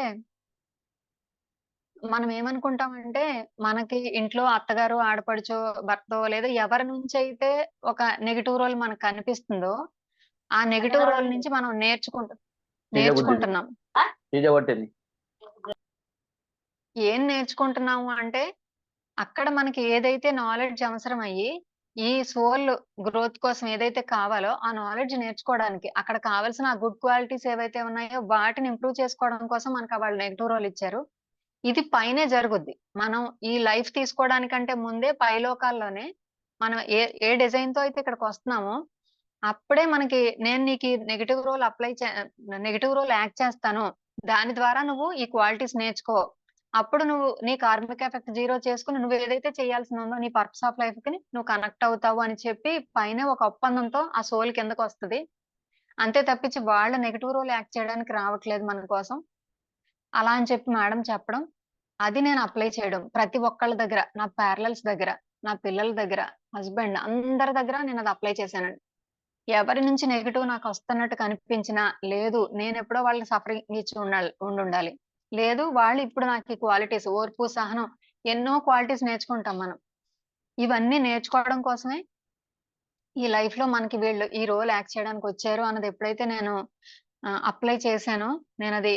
Speaker 1: మనం ఏమనుకుంటామంటే, మనకి ఇంట్లో అత్తగారో, ఆడపడుచో, భర్తో లేదా ఎవరి నుంచైతే ఒక నెగెటివ్ రోల్ మనకు కనిపిస్తుందో, ఆ నెగెటివ్ రోల్ నుంచి మనం
Speaker 3: తీగబుట్టింది.
Speaker 1: నేర్చుకుంటున్నాం.
Speaker 3: తీగబట్టింది.
Speaker 1: ఏం నేర్చుకుంటున్నాము అంటే, అక్కడ మనకి ఏదైతే నాలెడ్జ్ అవసరమయ్యి, ఈ సోల్ గ్రోత్ కోసం ఏదైతే కావాలో, ఆ నాలెడ్జ్ నేర్చుకోవడానికి, అక్కడ కావాల్సిన ఆ గుడ్ క్వాలిటీస్ ఏవైతే ఉన్నాయో, వాటిని ఇంప్రూవ్ చేసుకోవడం కోసం మనకు వాళ్ళు నెగెటివ్ రోల్ ఇచ్చారు. ఇది పైనే జరుగుద్ది. మనం ఈ లైఫ్ తీసుకోవడానికంటే ముందే పైలోకాల్లోనే మనం ఏ ఏ డిజైన్‌తో అయితే ఇక్కడికొస్తున్నామో, అప్పుడే మనకి నేను నీకు ఈ నెగెటివ్ రోల్ యాక్ట్ చేస్తాను. దాని ద్వారా నువ్వు ఈ క్వాలిటీస్ నేర్చుకో. అప్పుడు నువ్వు నీ కార్మిక్ ఎఫెక్ట్ జీరో చేసుకొని నువ్వేదైతే చేయాల్సిందుందో నీ పర్పస్ ఆఫ్ లైఫ్‌కి నువ్వు కనెక్ట్ అవుతావు అని చెప్పి పైనే ఒక ఒప్పందంతో ఆ సోల్ కిందకొస్తది. అంతే తప్పించి వాళ్ళు నెగెటివ్ రోల్ యాక్ట్ చేయడానికి రావట్లేదు మన కోసం. అలా అని చెప్పి మేడం చెప్పడం. అది నేను అప్లై చేయడం. ప్రతి ఒక్కళ్ళ దగ్గర, నా ప్యారలల్స్ దగ్గర, నా పిల్లల దగ్గర, హస్బెండ్ అందరి దగ్గర నేనది అప్లై చేశానండి. ఎవరి నుంచి నెగెటివ్ నాకొస్తున్నట్టు కనిపించినా, లేదు నేనెప్పుడో వాళ్ళకి సఫరింగ్ ఇచ్చి ఉండుండాలి. లేదు వాళ్ళు ఇప్పుడు నాకు ఈ క్వాలిటీస్ ఓర్పు, సహనం ఎన్నో క్వాలిటీస్ నేర్చుకుంటాం మనం. ఇవన్నీ నేర్చుకోవడం కోసమే ఈ లైఫ్‌లో మనకి వీళ్ళు ఈ రోల్ యాక్ట్ చేయడానికొచ్చారు అన్నది ఎప్పుడైతే నేను అప్లై చేశానో, నేనది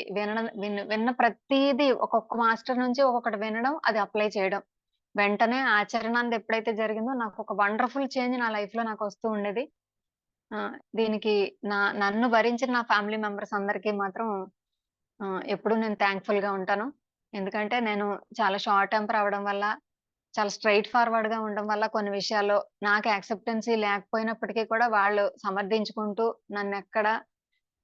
Speaker 1: విన్న ప్రతీదీ ఒక్కొక్క మాస్టర్ నుంచి ఒక్కొక్కటి వినడం, అది అప్లై చేయడం. వెంటనే ఆచరణ అన్నది ఎప్పుడైతే జరిగిందో నాకొక వండర్‌ఫుల్ చేంజ్ నా లైఫ్‌లో నాకొస్తూ ఉండేది. దీనికి నన్ను భరించిన నా ఫ్యామిలీ మెంబర్స్ అందరికీ మాత్రం ఎప్పుడూ నేను థాంక్‌ఫుల్‌గా ఉంటాను. ఎందుకంటే నేను చాలా షార్ట్ టెంపర్ అవ్వడం వల్ల, చాలా స్ట్రెయిట్ ఫార్వర్డ్‌గా ఉండడం వల్ల కొన్ని విషయాల్లో నాకు యాక్సెప్టెన్సీ లేకపోయినప్పటికీ కూడా వాళ్ళు సమర్థించుకుంటూ నన్నెక్కడ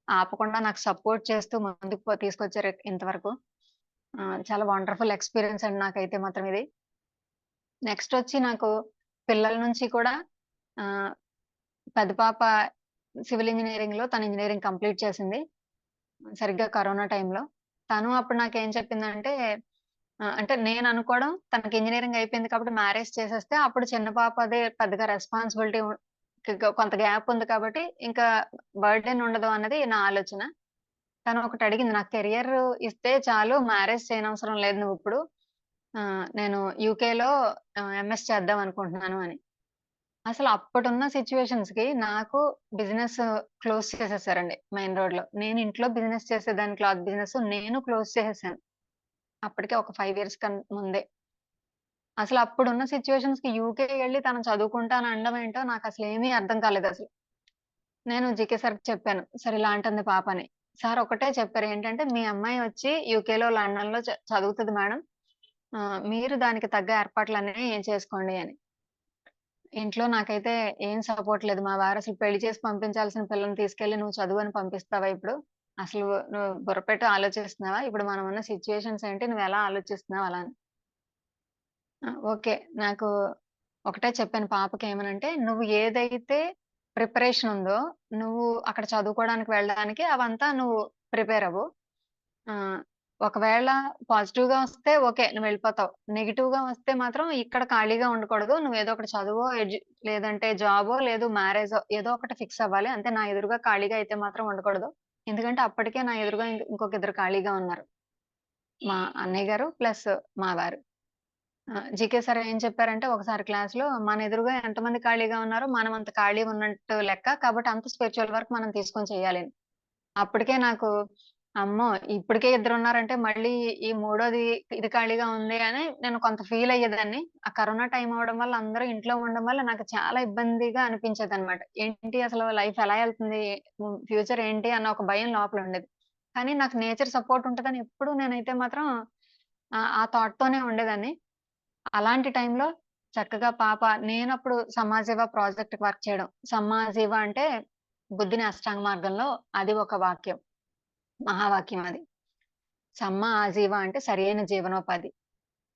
Speaker 1: ఆపకుండా నాకు సపోర్ట్ చేస్తూ ముందుకు తీసుకొచ్చారు ఇంతవరకు. చాలా వండర్‌ఫుల్ ఎక్స్‌పీరియన్స్ అండి నాకైతే మాత్రం ఇది. నెక్స్ట్ వచ్చి నాకు పిల్లల నుంచి కూడా ఆహ్, పెద్ద పాప సివిల్ ఇంజినీరింగ్‌లో తను ఇంజినీరింగ్ కంప్లీట్ చేసింది. సరిగ్గా కరోనా టైంలో. తను అప్పుడు నాకేం చెప్పిందంటే అంటే నేననుకోవడం తనకి ఇంజినీరింగ్ అయిపోయింది కాబట్టి మ్యారేజ్ చేసేస్తే అప్పుడు చిన్న పాపదే పెద్దగా రెస్పాన్సిబిలిటీ కొంత గ్యాప్ ఉంది కాబట్టి ఇంకా బర్డెన్ ఉండదు అన్నది నా ఆలోచన. తను ఒకటడిగింది. నాకు కెరియర్ ఇస్తే చాలు మ్యారేజ్ చేయనవసరం లేదు నువ్విప్పుడు. నేను యూకేలో ఎంఎస్ చేద్దాం అనుకుంటున్నాను అని. అసలు అప్పుడున్న సిట్యుయేషన్స్‌కి నాకు బిజినెస్ క్లోజ్ చేసేసారండి మెయిన్ రోడ్‌లో. నేను ఇంట్లో బిజినెస్ చేసేదాన్ని క్లాత్ బిజినెస్ నేను క్లోజ్ చేసేసాను. అప్పటికే ఒక 5 ఇయర్స్ ముందే. అసలు అప్పుడున్న సిట్యుయేషన్స్‌కి యూకే ఎళ్లి తను చదువుకుంటాను అనడం ఏంటో నాకసలేమీ అర్థం కాలేదసలు. నేను జీకే సార్‌కి చెప్పాను. సార్ ఇలా అంటుంది పాప అని. సార్ ఒకటే చెప్పారు. ఏంటంటే, "మీ అమ్మాయి వచ్చి యూకేలో, లండన్‌లో చదువుతది మేడం. మీరు దానికి తగ్గ ఏర్పాట్లన్నీ చేసుకోండి" అని. ఇంట్లో నాకైతే ఏం సపోర్ట్ లేదు. మా వారసలు పెళ్లి చేసి పంపించాల్సిన పిల్లని తీసుకెళ్ళి నువ్వు చదువని పంపిస్తావా ఇప్పుడు? అసలు నువ్వు బుర్రపెట్టి ఆలోచిస్తున్నావా? ఇప్పుడు మనం ఉన్న సిట్యుయేషన్స్ ఏంటి? నువ్వెలా ఆలోచిస్తున్నావు అలా అని. ఓకే. నాకు ఒకటే చెప్పాను పాపకేమనంటే, "నువ్వు ఏదైతే ప్రిపరేషన్ ఉందో, నువ్వు అక్కడ చదువుకోవడానికి వెళ్ళడానికి అవంతా నువ్వు ప్రిపేర్ అవ్వు. ఆహ్, ఒకవేళ పాజిటివ్‌గా వస్తే ఓకే. నువ్వెళ్ళిపోతావు. నెగెటివ్‌గా వస్తే మాత్రం ఇక్కడ ఖాళీగా ఉండకూడదు. నువ్వేదో ఒకటి చదువో, లేదంటే జాబో, లేదు మ్యారేజో ఏదో ఒకటి ఫిక్స్ అవ్వాలి. అంతే నా ఎదురుగా ఖాళీగా అయితే మాత్రం ఉండకూడదు." ఎందుకంటే అప్పటికే నా ఎదురుగా ఇంకొక ఇద్దరు ఖాళీగా ఉన్నారు. మా అన్నయ్య గారు ప్లస్ మా వారు. జీకే సార్ ఏం చెప్పారంటే ఒకసారి క్లాస్‌లో మన ఎదురుగా ఎంతమంది ఖాళీగా ఉన్నారో మనం అంత ఖాళీ ఉన్నట్టు లెక్క. కాబట్టి అంత స్పిరిచ్యువల్ వర్క్ మనం తీసుకొని చేయాలి అని. అప్పటికే నాకు అమ్మో! ఇప్పటికే ఇద్దరున్నారంటే మళ్ళీ ఈ మూడోది ఇది ఖాళీగా ఉంది అని నేను కొంత ఫీల్ అయ్యేదాన్ని. ఆ కరోనా టైమ్ అవ్వడం వల్ల అందరూ ఇంట్లో ఉండడం వల్ల నాకు చాలా ఇబ్బందిగా అనిపించేదన్నమాట. ఏంటి అసలు లైఫ్ ఎలా ఎళ్తుంది? ఫ్యూచర్ ఏంటి? అన్న ఒక భయం లోపల ఉండేది. కానీ నాకు నేచర్ సపోర్ట్ ఉంటదని ఎప్పుడూ నేనైతే మాత్రం ఆ థాట్‌తోనే ఉండేదాన్ని. అలాంటి టైంలో చక్కగా పాప నేనప్పుడు సమాజసేవ ప్రాజెక్ట్‌కి వర్క్ చేయడం. సమాజసేవ అంటే బుద్ధుని అష్టాంగ మార్గంలో అది ఒక వాక్యం. మహావాక్యం అది. సమ్మ ఆజీవ అంటే సరియైన జీవనోపాధి.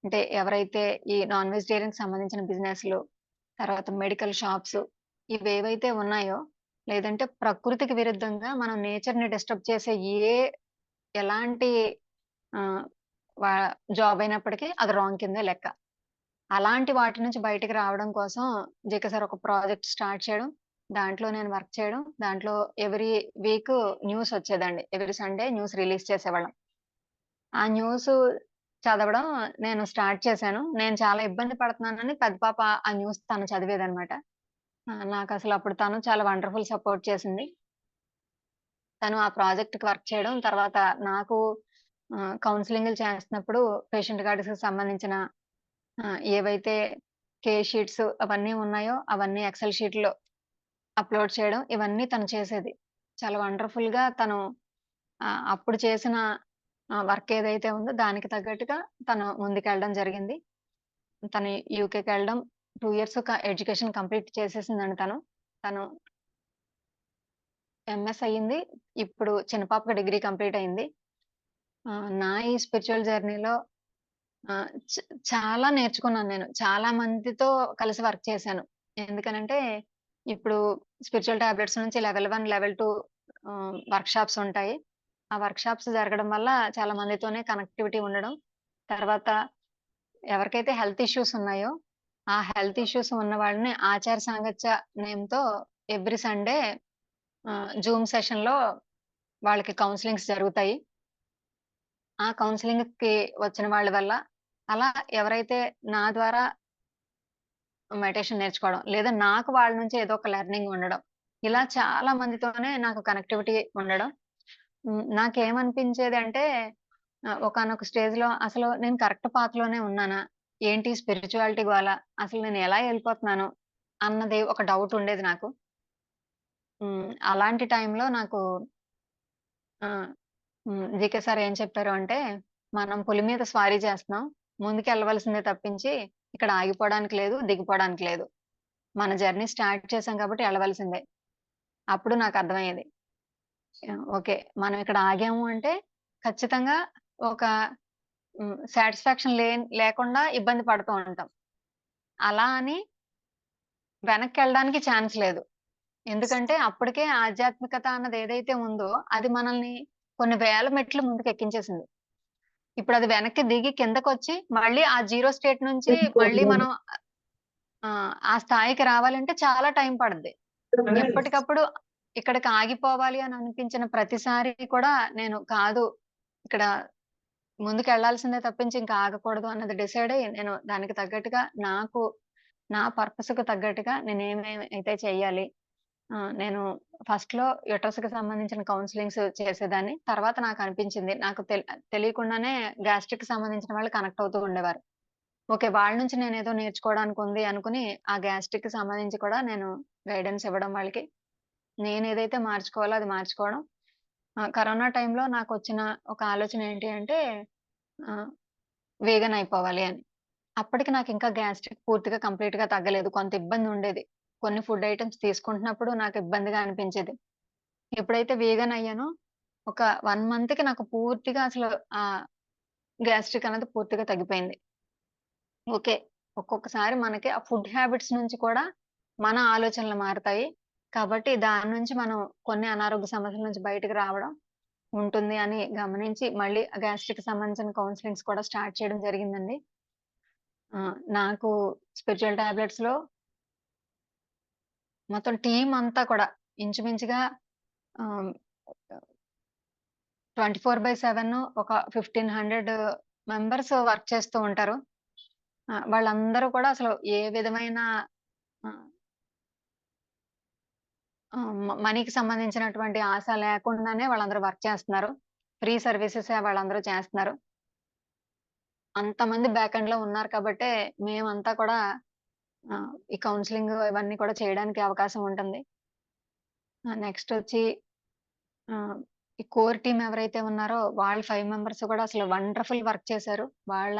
Speaker 1: అంటే ఎవరైతే ఈ నాన్ వెజిటేరియన్‌కి సంబంధించిన బిజినెస్‌లు, తర్వాత మెడికల్ షాప్స్ ఇవేవైతే ఉన్నాయో, లేదంటే ప్రకృతికి విరుద్ధంగా మనం నేచర్‌ని డిస్టర్బ్ చేసే ఎలాంటి ఆహ్, వా జాబ్ అయినప్పటికీ అది రాంగ్ కిందే లెక్క. అలాంటి వాటి నుంచి బయటికి రావడం కోసం జేకే సార్ ఒక ప్రాజెక్ట్ స్టార్ట్ చేయడం. దాంట్లో నేను వర్క్ చేయడం. దాంట్లో ఎవ్రీ వీక్ న్యూస్ వచ్చేదండి. ఎవ్రీ సండే న్యూస్ రిలీజ్ చేసేవాళ్ళం. ఆ న్యూసు చదవడం నేను స్టార్ట్ చేశాను. నేను చాలా ఇబ్బంది పడుతున్నానని పెద్ద పాప ఆ న్యూస్ తను చదివేదనమాట. నాకసలు అప్పుడు తను చాలా వండర్‌ఫుల్ సపోర్ట్ చేసింది. తను ఆ ప్రాజెక్ట్‌కి వర్క్ చేయడం. తర్వాత నాకు కౌన్సెలింగ్‌లు చేస్తున్నప్పుడు పేషెంట్ కార్డ్స్‌కి సంబంధించిన ఏవైతే కేస్ షీట్స్ అవన్నీ ఉన్నాయో, అవన్నీ ఎక్సెల్ షీట్‌లో అప్‌లోడ్ చేయడం. ఇవన్నీ తను చేసేది. చాలా వండర్‌ఫుల్‌గా తను అప్పుడు చేసిన వర్క్ ఏదైతే ఉందో దానికి తగ్గట్టుగా తను ముందుకెళ్ళడం జరిగింది. తను యూకేకెళ్ళడం 2 ఇయర్స్ ఎడ్యుకేషన్ కంప్లీట్ చేసేసిందండి తను. తను ఎంఎస్ అయ్యింది. ఇప్పుడు చిన్న పాపకి డిగ్రీ కంప్లీట్ అయింది. నా ఈ స్పిరిచ్యువల్ జర్నీలో చ చాలా నేర్చుకున్నాను నేను. చాలా మందితో కలిసి వర్క్ చేశాను. ఎందుకనంటే, ఇప్పుడు స్పిరిచ్యువల్ టాబ్లెట్స్ నుంచి లెవెల్ 1, లెవెల్ 2 వర్క్‌షాప్స్ ఉంటాయి. ఆ వర్క్‌షాప్స్ జరగడం వల్ల చాలా మందితోనే కనెక్టివిటీ ఉండడం. తర్వాత ఎవరికైతే హెల్త్ ఇష్యూస్ ఉన్నాయో, ఆ హెల్త్ ఇష్యూస్ ఉన్న వాళ్ళని ఆచార సాంగత్య నేమ్‌తో ఎవ్రీ సండే జూమ్ సెషన్‌లో వాళ్ళకి కౌన్సెలింగ్స్ జరుగుతాయి. ఆ కౌన్సెలింగ్‌కి వచ్చిన వాళ్ళ వల్ల అలా ఎవరైతే నా ద్వారా మెడిటేషన్ నేర్చుకోవడం, లేదా నాకు వాళ్ళ నుంచి ఏదో ఒక లెర్నింగ్ ఉండడం. ఇలా చాలా మందితోనే నాకు కనెక్టివిటీ ఉండడం. నాకేమనిపించేదంటే ఒకానొక స్టేజ్‌లో అసలు నేను కరెక్ట్ పాత్‌లోనే ఉన్నానా? ఏంటి స్పిరిచ్యువాలిటీ గోల? అసలు నేను ఎలా ఎళ్ళిపోతున్నాను? అన్నది ఒక డౌట్ ఉండేది నాకు. అలాంటి టైంలో నాకు ఆ! జీకే సార్ ఏం చెప్పారు అంటే, "మనం పులి మీద స్వారీ చేస్తున్నాం. ముందుకెళ్ళవలసిందే తప్పించి, ఇక్కడ ఆగిపోవడానికి లేదు, దిగిపోవడానికి లేదు. మన జర్నీ స్టార్ట్ చేసాం కాబట్టి ఎళ్ళవలసిందే." అప్పుడు నాకర్థమయ్యేది. ఓకే. మనం ఇక్కడ ఆగాము అంటే, ఖచ్చితంగా ఒక సాటిస్ఫాక్షన్ లేకుండా ఇబ్బంది పడుతూ ఉంటాం. అలా అని వెనక్కెళ్ళడానికి ఛాన్స్ లేదు. ఎందుకంటే, అప్పటికే ఆధ్యాత్మికత అన్నది ఏదైతే ఉందో, అది మనల్ని కొన్ని వేల మెట్లు ముందుకెక్కించేసింది. ఇప్పుడది వెనక్కి దిగి కిందకొచ్చి, మళ్ళీ ఆ జీరో స్టేట్ నుంచి మళ్ళీ మనం ఆ స్థాయికి రావాలంటే చాలా టైం పడద్ది. ఎప్పటికప్పుడు ఇక్కడికి ఆగిపోవాలి అని అనిపించిన ప్రతిసారి కూడా నేను కాదు, ఇక్కడ ముందుకెళ్ళాల్సిందే తప్పించి ఇంకా ఆగకూడదు అన్నది డిసైడ్ అయ్యి, నేను దానికి తగ్గట్టుగా నా పర్పస్‌కి తగ్గట్టుగా నేనేమేమి అయితే చెయ్యాలి. నేను ఫస్ట్‌లో యూట్రస్‌కి సంబంధించిన కౌన్సెలింగ్స్ చేసేదాన్ని. తర్వాత నాకనిపించింది. నాకు తెలియకుండానే గ్యాస్ట్రిక్‌కి సంబంధించిన వాళ్ళు కనెక్ట్ అవుతూ ఉండేవారు. ఓకే. వాళ్ళ నుంచి నేనేదో నేర్చుకోవడానికుంది అనుకుని, ఆ గ్యాస్ట్రిక్‌కి సంబంధించి కూడా నేను గైడెన్స్ ఇవ్వడం వాళ్ళకి. నేనేదైతే మార్చుకోవాలో అది మార్చుకోవడం. కరోనా టైంలో నాకొచ్చిన ఒక ఆలోచన ఏంటి అంటే ఆహ్, వీగన్ అయిపోవాలి అని. అప్పటికి నాకింకా గ్యాస్ట్రిక్ పూర్తిగా కంప్లీట్‌గా తగ్గలేదు. కొంత ఇబ్బందుండేది. కొన్ని ఫుడ్ ఐటెమ్స్ తీసుకుంటున్నప్పుడు నాకు ఇబ్బందిగా అనిపించేది. ఎప్పుడైతే వీగన్ అయ్యానో, ఒక 1 మంత్‌కి నాకు పూర్తిగా అసలు గ్యాస్ట్రిక్ అనేది పూర్తిగా తగ్గిపోయింది. ఓకే. ఒక్కొక్కసారి మనకి ఆ ఫుడ్ హ్యాబిట్స్ నుంచి కూడా మన ఆలోచనలు మారతాయి. కాబట్టి దాని నుంచి మనం కొన్ని అనారోగ్య సమస్యల నుంచి బయటకి రావడం ఉంటుంది అని గమనించి, మళ్ళీ గ్యాస్ట్రిక్‌కి సంబంధించిన కౌన్సెలింగ్స్ కూడా స్టార్ట్ చేయడం జరిగిందండి. నాకు స్పిరిచ్యువల్ టాబ్లెట్స్‌లో మొత్తం టీమ్ అంతా కూడా ఇంచుమించుగా ఆహ్, 24/7 ఒక 1500 మెంబర్స్ వర్క్ చేస్తూ ఉంటారు. వాళ్ళందరూ కూడా అసలు ఏ విధమైన ఆహ్, మనీకి సంబంధించినటువంటి ఆశ లేకుండానే వాళ్ళందరూ వర్క్ చేస్తున్నారు. ఫ్రీ సర్వీసెసే వాళ్ళందరూ చేస్తున్నారు. అంతమంది బ్యాక్ ఎండ్‌లో ఉన్నారు కాబట్టే మేమంతా కూడా ఈ కౌన్సెలింగ్ ఇవన్నీ కూడా చేయడానికి అవకాశం ఉంటుంది. నెక్స్టొచ్చి ఆహ్, ఈ కోర్ టీమ్ ఎవరైతే ఉన్నారో వాళ్ళు 5 మెంబర్స్ కూడా అసలు వండర్‌ఫుల్ వర్క్ చేశారు. వాళ్ళ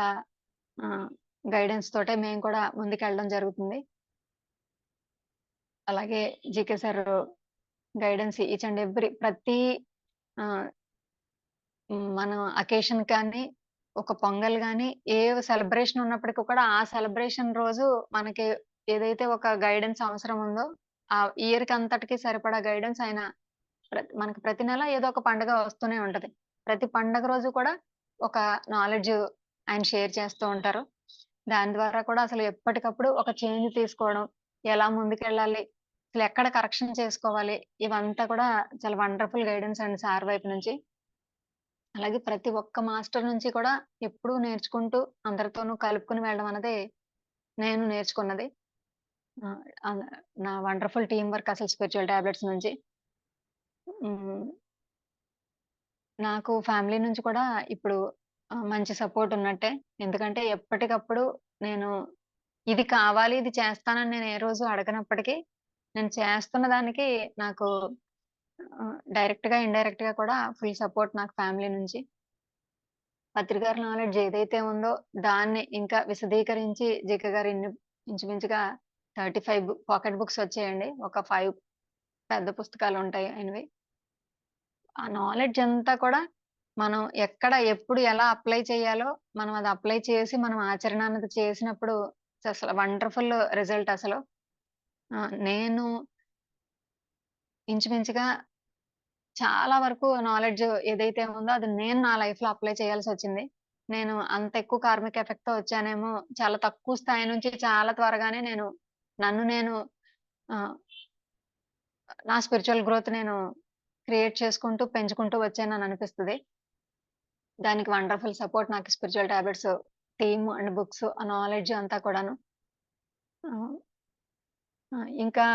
Speaker 1: ఆహ్, గైడెన్స్ తోటే మేము కూడా ముందుకెళ్ళడం జరుగుతుంది. అలాగే GK sir guidance each and every ప్రతి ఆహ్, మనం అకేషన్ కానీ, ఒక పొంగల్ గాని, ఏ సెలబ్రేషన్ ఉన్నప్పటికి కూడా ఆ సెలబ్రేషన్ రోజు మనకి ఏదైతే ఒక గైడెన్స్ అవసరం ఉందో, ఆ ఇయర్‌కి అంతటికి సరిపడా గైడెన్స్ ఆయన మనకి ప్రతి నెల ఏదో ఒక పండుగ వస్తూనే ఉంటది. ప్రతి పండగ రోజు కూడా ఒక నాలెడ్జ్ ఆయన షేర్ చేస్తూ ఉంటారు. దాని ద్వారా కూడా అసలు ఎప్పటికప్పుడు ఒక చేంజ్ తీసుకోవడం, ఎలా ముందుకెళ్ళాలి, అసలెక్కడ కరెక్షన్ చేసుకోవాలి, ఇవంతా కూడా చాలా వండర్‌ఫుల్ గైడెన్స్ అండి సార్ వైపు నుంచి. అలాగే ప్రతి ఒక్క మాస్టర్ నుంచి కూడా ఎప్పుడూ నేర్చుకుంటూ అందరితోనూ కలుపుకొని వెళ్ళడం అన్నదే నేను నేర్చుకున్నది. ఆహ్, ఆహ్, నా వండర్‌ఫుల్ టీమ్ వర్క్ అసలు స్పిరిచ్యువల్ టాబ్లెట్స్ నుంచి. హ్మ్. నాకు ఫ్యామిలీ నుంచి కూడా ఇప్పుడు మంచి సపోర్ట్ ఉన్నట్టే. ఎందుకంటే ఎప్పటికప్పుడు నేను ఇది కావాలి, ఇది చేస్తానని నేను ఏ రోజు అడగనప్పటికీ, నేను చేస్తున్న దానికి నాకు డైరెక్ట్‌గా, ఇండైరెక్ట్‌గా కూడా ఫుల్ సపోర్ట్ నాకు ఫ్యామిలీ నుంచి. పత్రికారి నాలెడ్జ్ ఏదైతే ఉందో దాన్ని ఇంకా విశదీకరించి జీకే గారు ఇంచుమించుగా 35 పాకెట్ బుక్స్ వచ్చాయండి. ఒక 5 పెద్ద పుస్తకాలుంటాయి ఆయనవి. ఆ నాలెడ్జ్ అంతా కూడా మనం ఎక్కడ, ఎప్పుడు, ఎలా అప్లై చేయాలో మనం అది అప్లై చేసి మనం ఆచరణ అన్నది చేసినప్పుడు అసలు వండర్‌ఫుల్ రిజల్ట్ అసలు. నేను ఇంచుమించుగా చాలా వరకు నాలెడ్జ్ ఏదైతే ఉందో అది నేను నా లైఫ్‌లో అప్లై చేయాల్సొచ్చింది. నేను అంత ఎక్కువ కార్మిక్ ఎఫెక్ట్‌తో వచ్చానేమో, చాలా తక్కువ స్థాయి నుంచి చాలా త్వరగానే నన్ను నేను ఆహ్, నా స్పిరిచ్యువల్ గ్రోత్ నేను క్రియేట్ చేసుకుంటూ, పెంచుకుంటూ వచ్చానని అనిపిస్తది. దానికి వండర్‌ఫుల్ సపోర్ట్ నాకు spiritual tablets team and books ఆ నాలెడ్జ్ అంతా కూడాను. ఆహ్, ఇంకా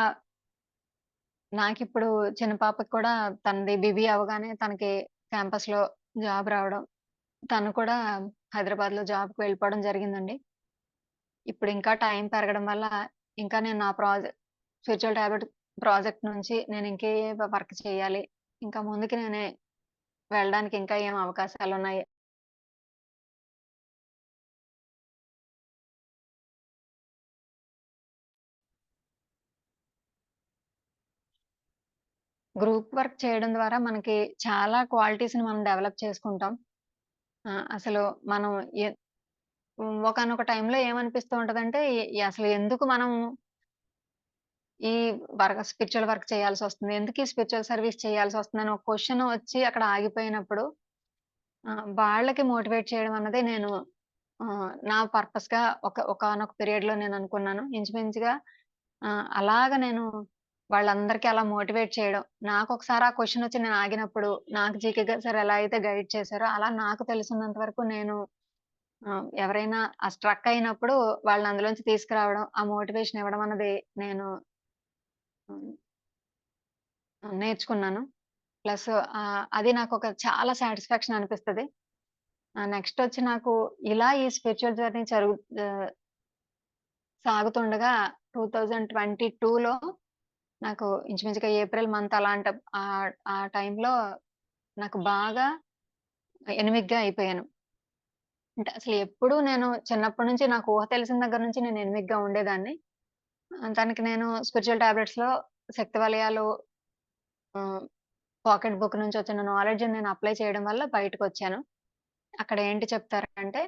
Speaker 1: నాకిప్పుడు చిన్న పాపకి కూడా తనది బీబీ అవ్వగానే తనకి క్యాంపస్‌లో జాబ్ రావడం. తను కూడా హైదరాబాద్‌లో జాబ్‌కి వెళ్ళిపోవడం జరిగిందండి. ఇప్పుడు ఇంకా టైం పెరగడం వల్ల ఇంకా నేను నా స్పిరిచ్యువల్ టాబ్లెట్ ప్రాజెక్ట్ నుంచి నేను ఇంకే వర్క్ చేయాలి. ఇంకా ముందుకి వెళ్ళడానికి ఇంకా ఏం అవకాశాలున్నాయి. గ్రూప్ వర్క్ చేయడం ద్వారా మనకి చాలా క్వాలిటీస్‌ని మనం డెవలప్ చేసుకుంటాం. అసలు మనం ఎ ఒకానొక టైంలో ఏమనిపిస్తూ ఉంటదంటే, అసలు ఎందుకు మనం ఈ స్పిరిచ్యువల్ వర్క్ చేయాల్సొస్తుంది? ఎందుకు ఈ స్పిరిచ్యువల్ సర్వీస్ చేయాల్సొస్తుందని ఒక క్వెషన్ వచ్చి అక్కడ ఆగిపోయినప్పుడు వాళ్ళకి మోటివేట్ చేయడం అన్నది నేను నా పర్పస్‌గా ఒకానొక పీరియడ్‌లో నేననుకున్నాను. ఇంచుమించుగా అలాగా నేను వాళ్ళందరికీ అలా మోటివేట్ చేయడం. నాకొకసారి ఆ క్వెషనొచ్చి నేను ఆగినప్పుడు, నాకు జీకే సార్ ఎలా అయితే గైడ్ చేశారో, అలా నాకు తెలిసినంత వరకు నేను ఎవరైనా స్ట్రక్ అయినప్పుడు వాళ్ళని అందులోంచి తీసుకురావడం, ఆ మోటివేషన్ ఇవ్వడం అన్నది నేను హ్మ్, నేర్చుకున్నాను. ప్లస్ అది నాకొక చాలా సాటిస్ఫాక్షన్ అనిపిస్తది. నెక్స్టొచ్చి నాకు ఇలా ఈ స్పిరిచ్యువల్ జర్నీ ఆహ్, సాగుతుండగా 2022లో నాకు ఇంచుమించుగా ఏప్రిల్ మంత్ ఆ టైంలో నాకు బాగా ఎనిమిక్‌గా అయిపోయాను. అంటే అసలు ఎప్పుడూ నేను చిన్నప్పటి నుంచి నాకు ఊహ తెలిసిన దగ్గర నుంచి నేను ఎనిమిక్‌గా ఉండేదాన్ని. దానికి నేను స్పిరిచ్యువల్ టాబ్లెట్స్‌లో శక్తి వలయాలు ఆహ్, పాకెట్ బుక్ నుంచి వచ్చిన నాలెడ్జ్‌ని నేను అప్లై చేయడం వల్ల బయటకొచ్చాను. అక్కడ ఏంటి చెప్తారంటే,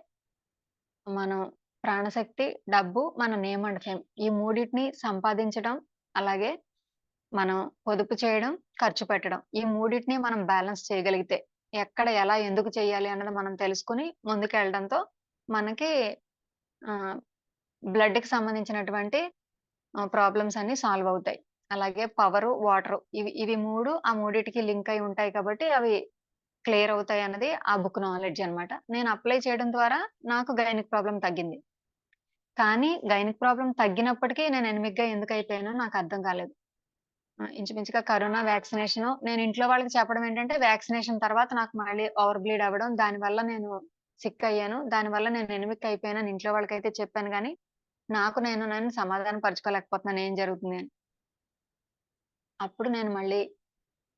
Speaker 1: మనం ప్రాణశక్తి, డబ్బు, మన నేమ్ అండ్ ఫేమ్ ఈ మూడిటిని సంపాదించడం, అలాగే మనం పొదుపు చేయడం, ఖర్చు పెట్టడం. ఈ మూడిటిని మనం బ్యాలెన్స్ చేయగలిగితే, ఎక్కడ, ఎలా, ఎందుకు చేయాలి అన్నది మనం తెలుసుకొని ముందుకెళ్ళడంతో మనకి ఆహ్, బ్లడ్‌కి సంబంధించినటువంటి ప్రాబ్లమ్స్ అన్నీ సాల్వ్ అవుతాయి. అలాగే పవరు, వాటరు ఇవి 3 ఆ మూడిటికి లింక్ అయి ఉంటాయి కాబట్టి అవి క్లియర్ అవుతాయన్నది ఆ బుక్ నాలెడ్జ్ అన్నమాట. నేను అప్లై చేయడం ద్వారా నాకు గైనిక్ ప్రాబ్లమ్ తగ్గింది. కానీ గైనిక్ ప్రాబ్లమ్ తగ్గినప్పటికీ నేను ఎనిమిక్‌గా ఎందుకయిపోయానో నాకర్థం కాలేదు. ఇంచుమించుగా కరోనా వ్యాక్సినేషను నేను ఇంట్లో వాళ్ళకి చెప్పడం ఏంటంటే, వ్యాక్సినేషన్ తర్వాత నాకు మళ్ళీ ఓవర్ బ్లీడ్ అవ్వడం, దానివల్ల నేను సిక్ అయ్యాను. దానివల్ల నేను ఎనిమిక్ అయిపోయానని ఇంట్లో వాళ్ళకైతే చెప్పాను గానీ, నేను సమాధానం పరుచుకోలేకపోతున్నాను ఏం జరుగుతుంది అని. అప్పుడు నేను మళ్ళీ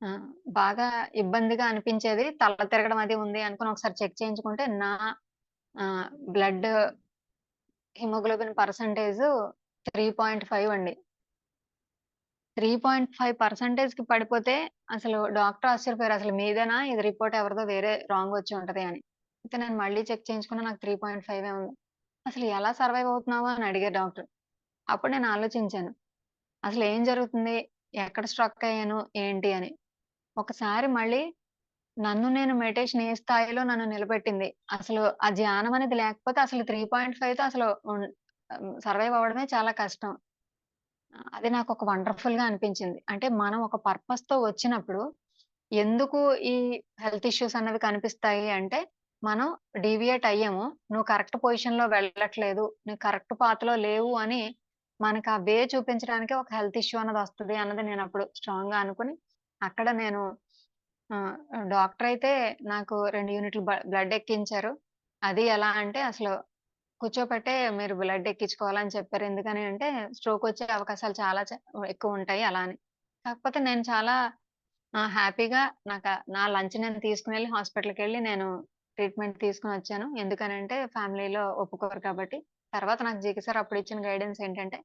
Speaker 1: ఆహ్, బాగా ఇబ్బందిగా అనిపించేది. తల తిరగడం అది ఉంది అనుకుని ఒకసారి చెక్ చేయించుకుంటే నా బ్లడ్ హిమోగ్లోబిన్ పర్సెంటేజు 3.5 అండి. 3.5%కి పడిపోతే అసలు డాక్టర్ ఆశ్చర్యపోయారు. "అసలు మీదేనా? ఇది రిపోర్ట్ ఎవరిదో వేరే రాంగ్ వచ్చి ఉంటది" అని. అయితే నేను మళ్ళీ చెక్ చేయించుకున్నా నాకు 3.5 ఉంది. "అసలు ఎలా సర్వైవ్ అవుతున్నావు?" అని అడిగారు డాక్టర్. అప్పుడు నేను ఆలోచించాను. అసలు ఏం జరుగుతుంది? ఎక్కడ స్ట్రక్ అయ్యాను? ఏంటి అని. ఒకసారి మళ్ళీ నన్ను మెడిటేషన్ ఏ స్థాయిలో నన్ను నిలబెట్టింది. అసలు ఆ ధ్యానం అనేది లేకపోతే అసలు 3.5తో అసలు సర్వైవ్ అవ్వడమే చాలా కష్టం. అది నాకొక వండర్‌ఫుల్‌గా అనిపించింది. అంటే మనం ఒక పర్పస్‌తో వచ్చినప్పుడు, ఎందుకు ఈ హెల్త్ ఇష్యూస్ అన్నవి కనిపిస్తాయి అంటే, మనం డీవియేట్ అయ్యాము. నువ్వు కరెక్ట్ పొజిషన్‌లో వెళ్ళట్లేదు. నువ్వు కరెక్ట్ పాత్‌లో లేవు అని మనకు ఆ వే చూపించడానికే ఒక హెల్త్ ఇష్యూ అన్నదొస్తది అన్నది నేనప్పుడు స్ట్రాంగ్‌గా అనుకుని, అక్కడ నేను ఆహ్, డాక్టర్ అయితే నాకు 2 యూనిట్‌లు బ్లడ్ ఎక్కించారు. అది ఎలా అంటే అసలు కూర్చోపెట్టే మీరు బ్లడ్ ఎక్కించుకోవాలని చెప్పారు. ఎందుకని అంటే స్ట్రోకొచ్చే అవకాశాలు చాలా ఎక్కువుంటాయి అలా అని. కాకపోతే నేను చాలా హ్యాపీగా నా లంచ్ నేను తీసుకొనెళ్ళి హాస్పిటల్‌కెళ్ళి నేను ట్రీట్మెంట్ తీసుకొనొచ్చాను. ఎందుకనంటే ఫ్యామిలీలో ఒప్పుకోరు కాబట్టి. తర్వాత నాకు జీకే సార్ అప్పుడిచ్చిన గైడెన్స్ ఏంటంటే,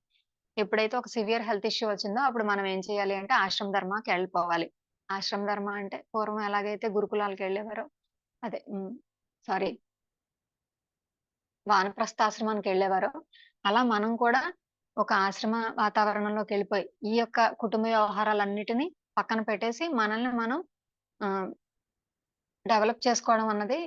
Speaker 1: ఎప్పుడైతే ఒక సివియర్ హెల్త్ ఇష్యూ వచ్చిందో అప్పుడు మనం ఏం చేయాలి అంటే ఆశ్రమ ధర్మాకెళ్ళిపోవాలి. ఆశ్రమ ధర్మ అంటే పూర్వం ఎలాగైతే గురుకులాలకెళ్ళేవారో అదే సారీ వానప్రస్థాశ్రమానికి వెళ్ళేవారో, అలా మనం కూడా ఒక ఆశ్రమ వాతావరణంలోకి వెళ్ళిపోయి, ఈ యొక్క కుటుంబ వ్యవహారాలన్నిటిని పక్కన పెట్టేసి మనల్ని మనం ఆహ్, డెవలప్ చేసుకోవడం అన్నది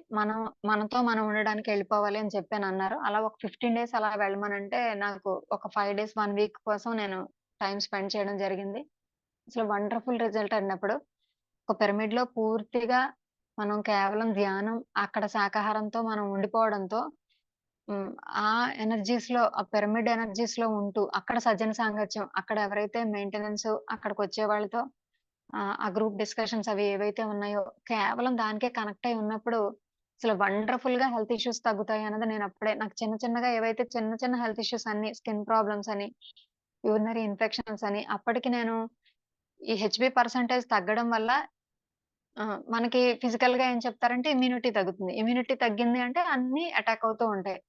Speaker 1: మనతో మనం ఉండడానికి వెళ్ళిపోవాలి అని చెప్పానన్నారు. అలా ఒక 15 డేస్ అలా వెళ్ళమనంటే నాకు ఒక 5 డేస్, 1 వీక్ కోసం నేను టైమ్ స్పెండ్ చేయడం జరిగింది. అసలు వండర్‌ఫుల్ రిజల్ట్ అన్నప్పుడు ఒక పిరమిడ్‌లో పూర్తిగా మనం కేవలం ధ్యానం, అక్కడ శాకాహారంతో మనం ఉండిపోవడంతో హ్మ్. ఆ ఎనర్జీస్‌లో ఆ పిరమిడ్ ఎనర్జీస్‌లో ఉంటూ, అక్కడ సజ్జన సాంగత్యం, అక్కడ ఎవరైతే మెయింటెనెన్స్ అక్కడికొచ్చే వాళ్ళతో ఆ గ్రూప్ డిస్కషన్స్ అవి ఏవైతే ఉన్నాయో, కేవలం దానికే కనెక్ట్ అయ్యి ఉన్నప్పుడు అసలు వండర్‌ఫుల్‌గా హెల్త్ ఇష్యూస్ తగ్గుతాయన్నది నేనప్పుడే నాకు చిన్న చిన్నగా ఏవైతే చిన్న చిన్న హెల్త్ ఇష్యూస్ అన్నీ స్కిన్ ప్రాబ్లమ్స్ అని, యూరినరీ ఇన్ఫెక్షన్స్ అని అప్పటికి నేను ఈ హెచ్‌బీ పర్సెంటేజ్ తగ్గడం వల్ల మనకి ఫిజికల్‌గా ఏం చెప్తారంటే ఇమ్యూనిటీ తగ్గుతుంది. ఇమ్యూనిటీ తగ్గింది అంటే అన్నీ అటాక్ అవుతూ ఉంటాయి.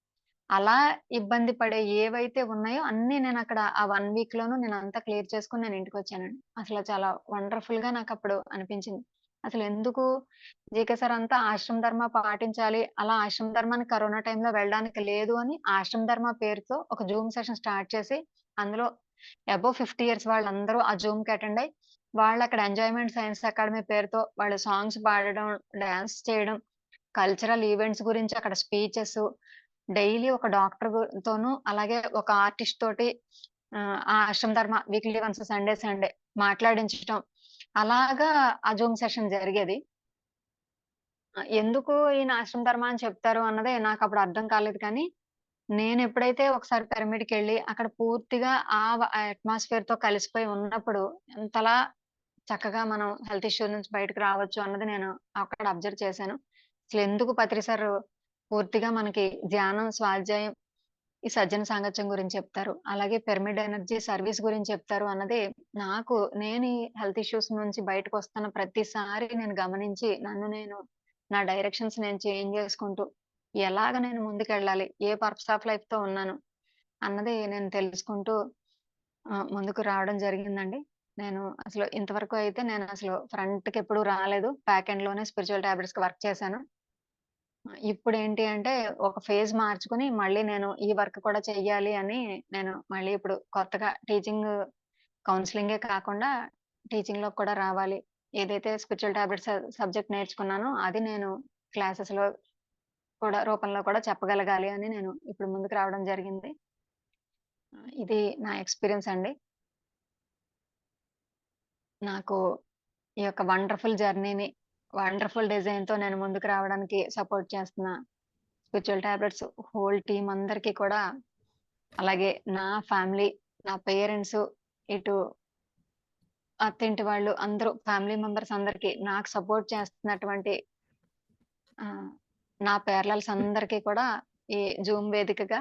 Speaker 1: అలా ఇబ్బంది పడే ఏవైతే ఉన్నాయో అన్నీ నేనక్కడ ఆ 1 వీక్‌లోను నేనంతా క్లియర్ చేసుకొని నేను ఇంటికొచ్చానండి. అసల చాలా వండర్‌ఫుల్‌గా నాకప్పుడు అనిపించింది. అసలెందుకు జీకే సార్ అంతా ఆశ్రమ ధర్మ పాటించాలి. అలా ఆశ్రమ ధర్మానికి కరోనా టైంలో వెళ్ళడానికి లేదు అని ఆశ్రమ ధర్మ పేరుతో ఒక జూమ్ సెషన్ స్టార్ట్ చేసి, అందులో అబోవ్ 50 ఇయర్స్ వాళ్ళందరూ ఆ జూమ్‌కి అటెండ్ అయ్యి, వాళ్ళక్కడ ఎంజాయ్‌మెంట్ సైన్స్ అకాడమీ పేరుతో వాళ్ళు సాంగ్స్ పాడడం, డాన్స్ చేయడం, కల్చరల్ ఈవెంట్స్ గురించి అక్కడ స్పీచెస్ డైలీ ఒక డాక్టర్ తోను, అలాగే ఒక ఆర్టిస్ట్ తోటి ఆ ఆశ్రమ ధర్మ వీక్లీ వన్స్ సండే మాట్లాడించటం. అలాగా ఆ జూమ్ సెషన్ జరిగేది. ఎందుకు ఈయన ఆశ్రమ ధర్మ అని చెప్తారు అన్నదే నాకప్పుడు అర్థం కాలేదు కానీ, నేనెప్పుడైతే ఒకసారి పిరమిడ్‌కెళ్ళి అక్కడ పూర్తిగా ఆ అట్మాస్ఫియర్‌తో కలిసిపోయి ఉన్నప్పుడు ఎంతలా చక్కగా మనం హెల్త్ ఇష్యూ నుంచి బయటకి రావచ్చు అన్నది నేను అక్కడ అబ్జర్వ్ చేశాను. అసలెందుకు పత్రి సారు పూర్తిగా మనకి ధ్యానం, స్వాధ్యాయం, ఈ సజ్జన సాంగత్యం గురించి చెప్తారు. అలాగే పిరమిడ్ ఎనర్జీ సర్వీస్ గురించి చెప్తారు అన్నది నేను ఈ హెల్త్ ఇష్యూస్ నుంచి బయటకొస్తున్న ప్రతిసారి నేను గమనించి నా డైరెక్షన్స్ నేను చేంజ్ చేసుకుంటూ ఎలాగ నేను ముందుకెళ్ళాలి? ఏ పర్పస్ ఆఫ్ లైఫ్‌తో ఉన్నాను? అన్నది నేను తెలుసుకుంటూ ముందుకు రావడం జరిగిందండి. నేను అసలు ఇంతవరకు అయితే నేనసలు ఫ్రంట్‌కెప్పుడు రాలేదు. బ్యాక్ ఎండ్‌లోనే స్పిరిచ్యువల్ టాబ్లెట్స్‌కి వర్క్ చేశాను. ఇప్పుడేంటి అంటే ఒక ఫేజ్ మార్చుకొని మళ్ళీ నేను ఈ వర్క్ కూడా చెయ్యాలి అని నేను మళ్ళీ ఇప్పుడు కొత్తగా కౌన్సెలింగే కాకుండా టీచింగ్‌లోకి కూడా రావాలి. ఏదైతే స్పిరిచ్యువల్ టాబ్లెట్స్ సబ్జెక్ట్ నేర్చుకున్నానో అది నేను క్లాసెస్‌లో రూపంలో కూడా చెప్పగలగాలి అని నేను ఇప్పుడు ముందుకు రావడం జరిగింది. ఇది నా ఎక్స్‌పీరియన్స్ అండి. నాకు ఈ యొక్క వండర్‌ఫుల్ డిజైన్‌తో నేను ముందుకు రావడానికి సపోర్ట్ చేస్తున్న స్పిరిచ్యువల్ టాబ్లెట్స్ హోల్ టీమ్ అందరికీ కూడా, అలాగే నా ఫ్యామిలీ, నా పేరెంట్స్, ఇటు అత్తింటి వాళ్ళు అందరూ ఫ్యామిలీ మెంబర్స్ అందరికీ నాకు సపోర్ట్ చేస్తున్నటువంటి ఆహ్, నా పేరలల్స్ అందరికీ కూడా ఈ జూమ్ వేదికగా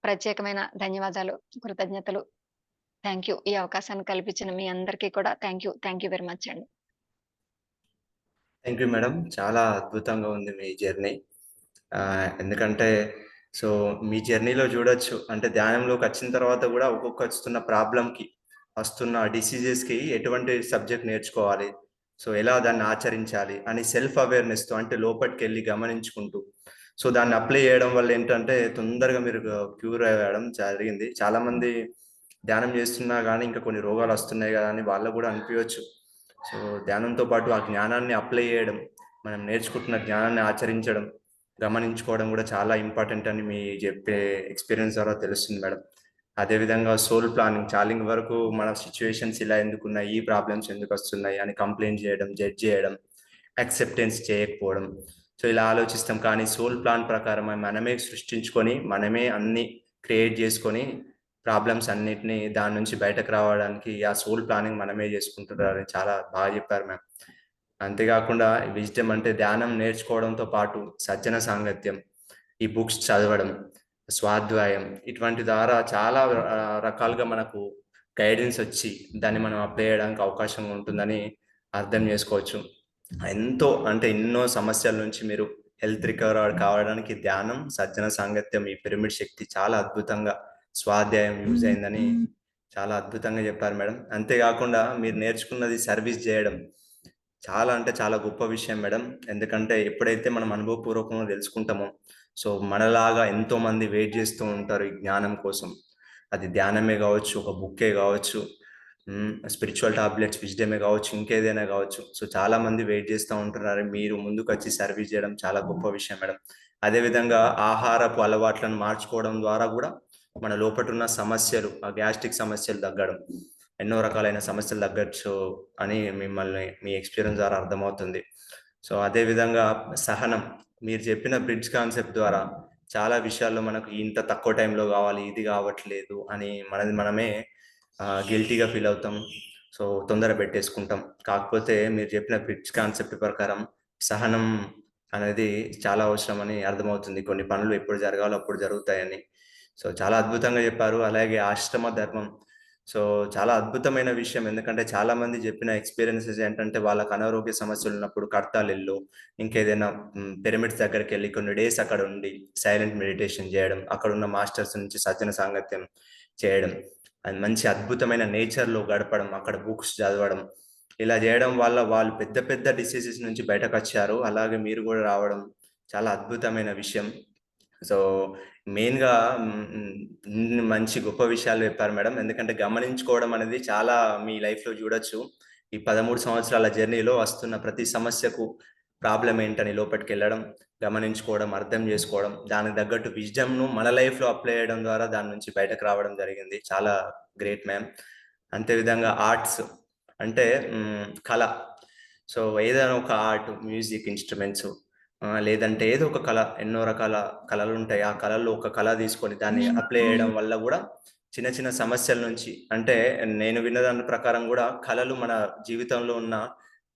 Speaker 1: ప్రత్యేకమైన ధన్యవాదాలు, కృతజ్ఞతలు. Thank you. ఈ అవకాశాన్ని కల్పించిన మీ అందరికీ కూడా thank you. Thank you very much అండి.
Speaker 2: Thank you madam. చాలా అద్భుతంగా ఉంది మీ జర్నీ. ఎందుకంటే సో, మీ జర్నీలో చూడొచ్చు. అంటే ధ్యానంలోకొచ్చిన తర్వాత గూడా ఒక్కొక్క వస్తున్న డిసీజెస్‌కి ఎటువంటి సబ్జెక్ట్ నేర్చుకోవాలి. సో, ఎలా దాన్ని ఆచరించాలి అని సెల్ఫ్ అవేర్‌నెస్‌తో అంటే లోపటికెళ్ళి గమనించుకుంటూ, సో, దాన్ని అప్లై చేయడం వల్ల ఏంటంటే తొందరగా మీరు క్యూర్ అవ్వడం జరిగింది. చాలామంది ధ్యానం చేస్తున్నా గానీ ఇంకా కొన్ని రోగాలొస్తున్నాయి గదా! అని వాళ్ళకి గూడా అనిపియొచ్చు. సో, ధ్యానంతో పాటు ఆ జ్ఞానాన్ని అప్లై చేయడం, మనం నేర్చుకుంటున్న జ్ఞానాన్ని ఆచరించడం, గమనించుకోవడం గూడా చాలా ఇంపార్టెంట్ అని మీ చెప్పే ఎక్స్‌పీరియన్స్ ద్వారా తెలుస్తుంది మేడం. అదేవిధంగా సోల్ ప్లానింగ్ వరకు మన సిట్యుయేషన్స్ ఇలా ఎందుకున్నాయి, ఈ ప్రాబ్లమ్స్ ఎందుకొస్తున్నాయి అని కంప్లెయింట్ చేయడం, జడ్జ్ చేయడం, యాక్సెప్టెన్స్ చేయకపోవడం. సో, ఇలా ఆలోచిస్తాం. కానీ సోల్ ప్లాన్ ప్రకారం మనమే సృష్టించుకొని, మనమే అన్నీ క్రియేట్ జేసుకొని, ప్రాబ్లమ్స్ అన్నిటిని దాని నుంచి బయటకు రావడానికి ఆ సోల్ ప్లానింగ్ మనమే చేసుకుంటున్నారని చాలా బాగా చెప్పారు మ్యామ్. అంతేగాకుండా విజ్డమ్ అంటే ధ్యానం నేర్చుకోవడంతో పాటు సజ్జన సాంగత్యం, ఈ బుక్స్ చదవడం, స్వాధ్యాయం ఇటువంటి ద్వారా చాలా రకాలుగా మనకు గైడెన్స్ వచ్చి దాన్ని మనం అప్లై చేయడానికి అవకాశం ఉంటుందని అర్థం చేసుకోవచ్చు. అంటే ఎన్నో సమస్యల నుంచి మీరు హెల్త్ రికవర్ కావడానికి ధ్యానం, సజ్జన సాంగత్యం, ఈ పిరమిడ్ శక్తి చాలా అద్భుతంగా స్వాధ్యాయం యూజ్ అయిందని చాలా అద్భుతంగా చెప్పారు మేడం. అంతేకాకుండా మీరు నేర్చుకున్నది సర్వీస్ చేయడం చాలా అంటే చాలా గొప్ప విషయం మేడం. ఎందుకంటే ఎప్పుడైతే మనం అనుభవపూర్వకంగా తెలుసుకుంటామో, సో మనలాగా ఎంతోమంది వెయిట్ చేస్తూ ఉంటారు ఈ జ్ఞానం కోసం. అది ధ్యానమే కావచ్చు, ఒక బుక్కే కావచ్చు, స్పిరిచువల్ టాబ్లెట్స్, విజ్డమే కావచ్చు, ఇంకేదైనా కావచ్చు. సో చాలామంది వెయిట్ చేస్తూ ఉంటున్నారు. మీరు ముందుకొచ్చి సర్వీస్ చేయడం చాలా గొప్ప విషయం మేడం. అదేవిధంగా ఆహారపు అలవాట్లను మార్చుకోవడం ద్వారా కూడా మన లోపటున్న సమస్యలు, ఆ గ్యాస్ట్రిక్ సమస్యలు తగ్గడం, ఎన్నో రకాలైన సమస్యలు తగ్గచ్చు అని మిమ్మల్ని మీ ఎక్స్పీరియన్స్ ద్వారా అర్థమవుతుంది. సో అదేవిధంగా సహనం, మీరు చెప్పిన బ్రిడ్జ్ కాన్సెప్ట్ ద్వారా చాలా విషయాల్లో మనకు ఇంత తక్కువ టైంలో కావాలి, ఇది కావట్లేదు అని మనది మనమే గిల్టీగా ఫీల్ అవుతాం. సో తొందర పెట్టేసుకుంటాం. కాకపోతే మీరు చెప్పిన బ్రిడ్జ్ కాన్సెప్ట్ ప్రకారం సహనం అనేది చాలా అవసరం అని అర్థమవుతుంది. కొన్ని పనులు ఎప్పుడు జరగాలో అప్పుడు జరుగుతాయని. సో చాలా అద్భుతంగా చెప్పారు. అలాగే ఆశ్రమ ధర్మం, సో చాలా అద్భుతమైన విషయం. ఎందుకంటే చాలా మంది చెప్పిన ఎక్స్పీరియన్సెస్ ఏంటంటే వాళ్ళకి అనారోగ్య సమస్యలు ఉన్నప్పుడు కడతాలిల్లు, ఇంకేదైనా పిరమిడ్స్ దగ్గరికి వెళ్ళి కొన్ని డేస్ అక్కడ ఉండి సైలెంట్ మెడిటేషన్ చేయడం, అక్కడ ఉన్న మాస్టర్స్ నుంచి సజ్జన సాంగత్యం చేయడం, అది మంచి అద్భుతమైన నేచర్లో గడపడం, అక్కడ బుక్స్ చదవడం, ఇలా చేయడం వల్ల వాళ్ళు పెద్ద పెద్ద డిసీజెస్ నుంచి బయటకు వచ్చారు. అలాగే మీరు కూడా రావడం చాలా అద్భుతమైన విషయం. సో మెయిన్గా మంచి గొప్ప విషయాలు చెప్పారు మేడం. ఎందుకంటే గమనించుకోవడం అనేది చాలా మీ లైఫ్లో చూడొచ్చు. ఈ 13 సంవత్సరాల జర్నీలో వస్తున్న ప్రతి సమస్యకు ప్రాబ్లం ఏంటని లోపలికి వెళ్ళడం, గమనించుకోవడం, అర్థం చేసుకోవడం, దానికి తగ్గట్టు విజ్డమ్ను మన లైఫ్లో అప్లై చేయడం ద్వారా దాని నుంచి బయటకు రావడం జరిగింది. చాలా గ్రేట్ మ్యామ్. అంతేవిధంగా ఆర్ట్స్ అంటే కళ. సో ఏదైనా ఒక ఆర్ట్, మ్యూజిక్ ఇన్స్ట్రుమెంట్స్, లేదంటే ఏదో ఒక కళ, ఎన్నో రకాల కళలు ఉంటాయి. ఆ కళల్లో ఒక కళ తీసుకొని దాన్ని అప్లై చేయడం వల్ల కూడా చిన్న చిన్న సమస్యల నుంచి, అంటే నేను విన్న దాని ప్రకారం కూడా కళలు మన జీవితంలో ఉన్న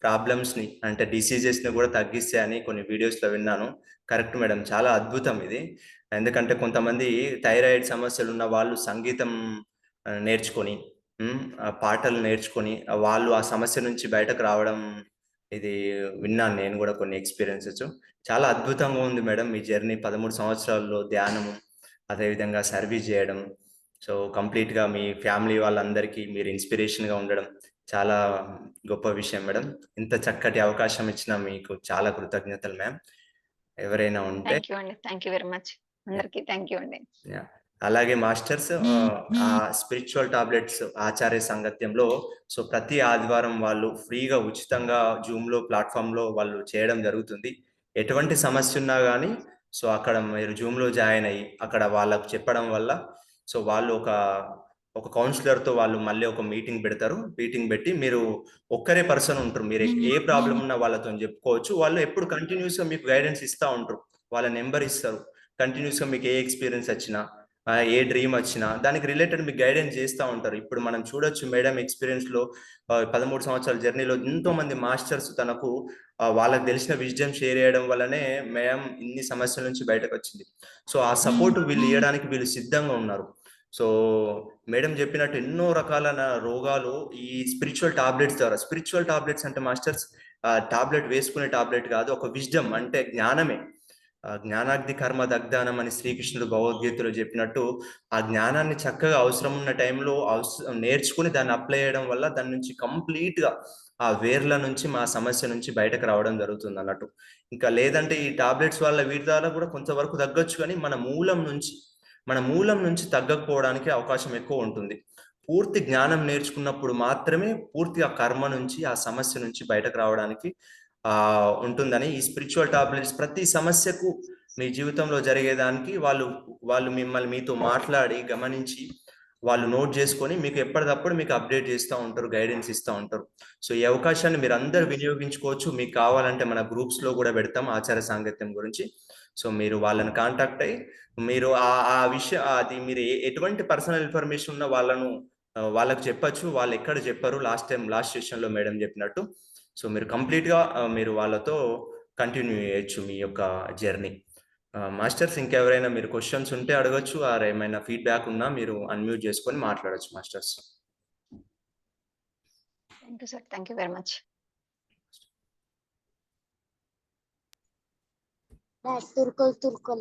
Speaker 2: ప్రాబ్లమ్స్ని, అంటే డిసీజెస్ని కూడా తగ్గిస్తాయని కొన్ని వీడియోస్లో విన్నాను. కరెక్ట్ మేడం, చాలా అద్భుతం ఇది. ఎందుకంటే కొంతమంది థైరాయిడ్ సమస్యలు ఉన్న వాళ్ళు సంగీతం నేర్చుకొని, ఆ పాటలు నేర్చుకొని వాళ్ళు ఆ సమస్య నుంచి బయటకు రావడం, ఇది విన్నాను నేను కూడా కొన్ని ఎక్స్పీరియన్సెస్. చాలా అద్భుతంగా ఉంది మేడం మీ జర్నీ. 13 సంవత్సరాల్లో ధ్యానము, అదేవిధంగా సర్వీస్ చేయడం, సో కంప్లీట్గా మీ ఫ్యామిలీ వాళ్ళందరికీ మీరు ఇన్స్పిరేషన్గా ఉండడం చాలా గొప్ప విషయం మేడం. ఇంత చక్కటి అవకాశం ఇచ్చిన మీకు చాలా కృతజ్ఞతలు మ్యామ్. ఎవరైనా ఉంటే
Speaker 1: థ్యాంక్ యూ అండి. Thank you very much. అందరికీ థ్యాంక్ యూ అండి.
Speaker 2: అలాగే మాస్టర్స్, ఆ స్పిరిచువల్ టాబ్లెట్స్ ఆచార్య సాంగత్యంలో సో ప్రతి ఆదివారం వాళ్ళు ఫ్రీగా ఉచితంగా జూమ్లో ప్లాట్ఫామ్లో వాళ్ళు చేయడం జరుగుతుంది. ఎటువంటి సమస్య ఉన్నా కానీ సో అక్కడ మీరు జూమ్లో జాయిన్ అయ్యి అక్కడ వాళ్ళకు చెప్పడం వల్ల సో వాళ్ళు ఒక కౌన్సిలర్తో వాళ్ళు మళ్ళీ ఒక మీటింగ్ పెడతారు. మీటింగ్ పెట్టి మీరు ఒక్కరే పర్సన్ ఉంటారు. మీరు ఏ ప్రాబ్లం ఉన్నా వాళ్ళతో చెప్పుకోవచ్చు. వాళ్ళు ఎప్పుడు కంటిన్యూస్గా మీకు గైడెన్స్ ఇస్తూ ఉంటారు. వాళ్ళ నెంబర్ ఇస్తారు. కంటిన్యూస్గా మీకు ఏ ఎక్స్పీరియన్స్ వచ్చినా, ఏ డ్రీమ్ వచ్చినా దానికి రిలేటెడ్ మీకు గైడెన్స్ చేస్తూ ఉంటారు. ఇప్పుడు మనం చూడొచ్చు మేడం ఎక్స్పీరియన్స్లో 13 సంవత్సరాల జర్నీలో ఎంతో మంది మాస్టర్స్ తనకు వాళ్ళకి తెలిసిన విజ్డమ్ షేర్ చేయడం వల్లనే మేడం ఇన్ని సమస్యల నుంచి బయటకు వచ్చింది. సో ఆ సపోర్ట్ వీళ్ళు ఇవ్వడానికి వీళ్ళు సిద్ధంగా ఉన్నారు. సో మేడం చెప్పినట్టు ఎన్నో రకాలైన రోగాలు ఈ స్పిరిచువల్ టాబ్లెట్స్ ద్వారా, స్పిరిచువల్ టాబ్లెట్స్ అంటే మాస్టర్స్ టాబ్లెట్ వేసుకునే టాబ్లెట్ కాదు, ఒక విజ్డమ్ అంటే జ్ఞానమే. జ్ఞానాగ్ని కర్మ దగ్ధానం అని శ్రీకృష్ణుడు భగవద్గీతలో చెప్పినట్టు ఆ జ్ఞానాన్ని చక్కగా అవసరం ఉన్న టైంలో నేర్చుకుని దాన్ని అప్లై చేయడం వల్ల దాని నుంచి కంప్లీట్గా ఆ వేర్ల నుంచి మా సమస్య నుంచి బయటకు రావడం జరుగుతుంది అన్నట్టు. ఇంకా లేదంటే ఈ టాబ్లెట్స్ వల్ల వీటి ద్వారా కూడా కొంతవరకు తగ్గొచ్చు, కానీ మన మూలం నుంచి తగ్గకపోవడానికి అవకాశం ఎక్కువ ఉంటుంది. పూర్తి జ్ఞానం నేర్చుకున్నప్పుడు మాత్రమే పూర్తి ఆ కర్మ నుంచి, ఆ సమస్య నుంచి బయటకు రావడానికి ఉంటుందని ఈ స్పిరిచువల్ టాబ్లెట్స్ ప్రతి సమస్యకు మీ జీవితంలో జరిగేదానికి వాళ్ళు మిమ్మల్ని మీతో మాట్లాడి గమనించి వాళ్ళు నోట్ చేసుకొని మీకు ఎప్పటికప్పుడు మీకు అప్డేట్ చేస్తూ ఉంటారు, గైడెన్స్ ఇస్తూ ఉంటారు. సో ఈ అవకాశాన్ని మీరు అందరూ వినియోగించుకోవచ్చు. మీకు కావాలంటే మన గ్రూప్స్లో కూడా పెడతాం ఆచార సాంగత్యం గురించి. సో మీరు వాళ్ళని కాంటాక్ట్ అయ్యి మీరు ఆ విషయం అది మీరు ఎటువంటి పర్సనల్ ఇన్ఫర్మేషన్ ఉన్న వాళ్ళకు చెప్పచ్చు. వాళ్ళు ఎక్కడ చెప్పారు, లాస్ట్ సెషన్లో మేడం చెప్పినట్టు. సో మీరు కంప్లీట్గా మీరు వాళ్ళతో కంటిన్యూ చేయొచ్చు మీ యొక్క జర్నీ. మాస్టర్స్ ఇంకెవరైనా మీరు క్వశ్చన్స్ ఉంటే అడగచ్చు, ఆర్ ఏమైనా ఫీడ్బ్యాక్ ఉన్నా మీరు అన్మ్యూట్ చేసుకొని మాట్లాడచ్చు masters.
Speaker 1: Thank you sir. Thank you very much.
Speaker 4: Turco, turco,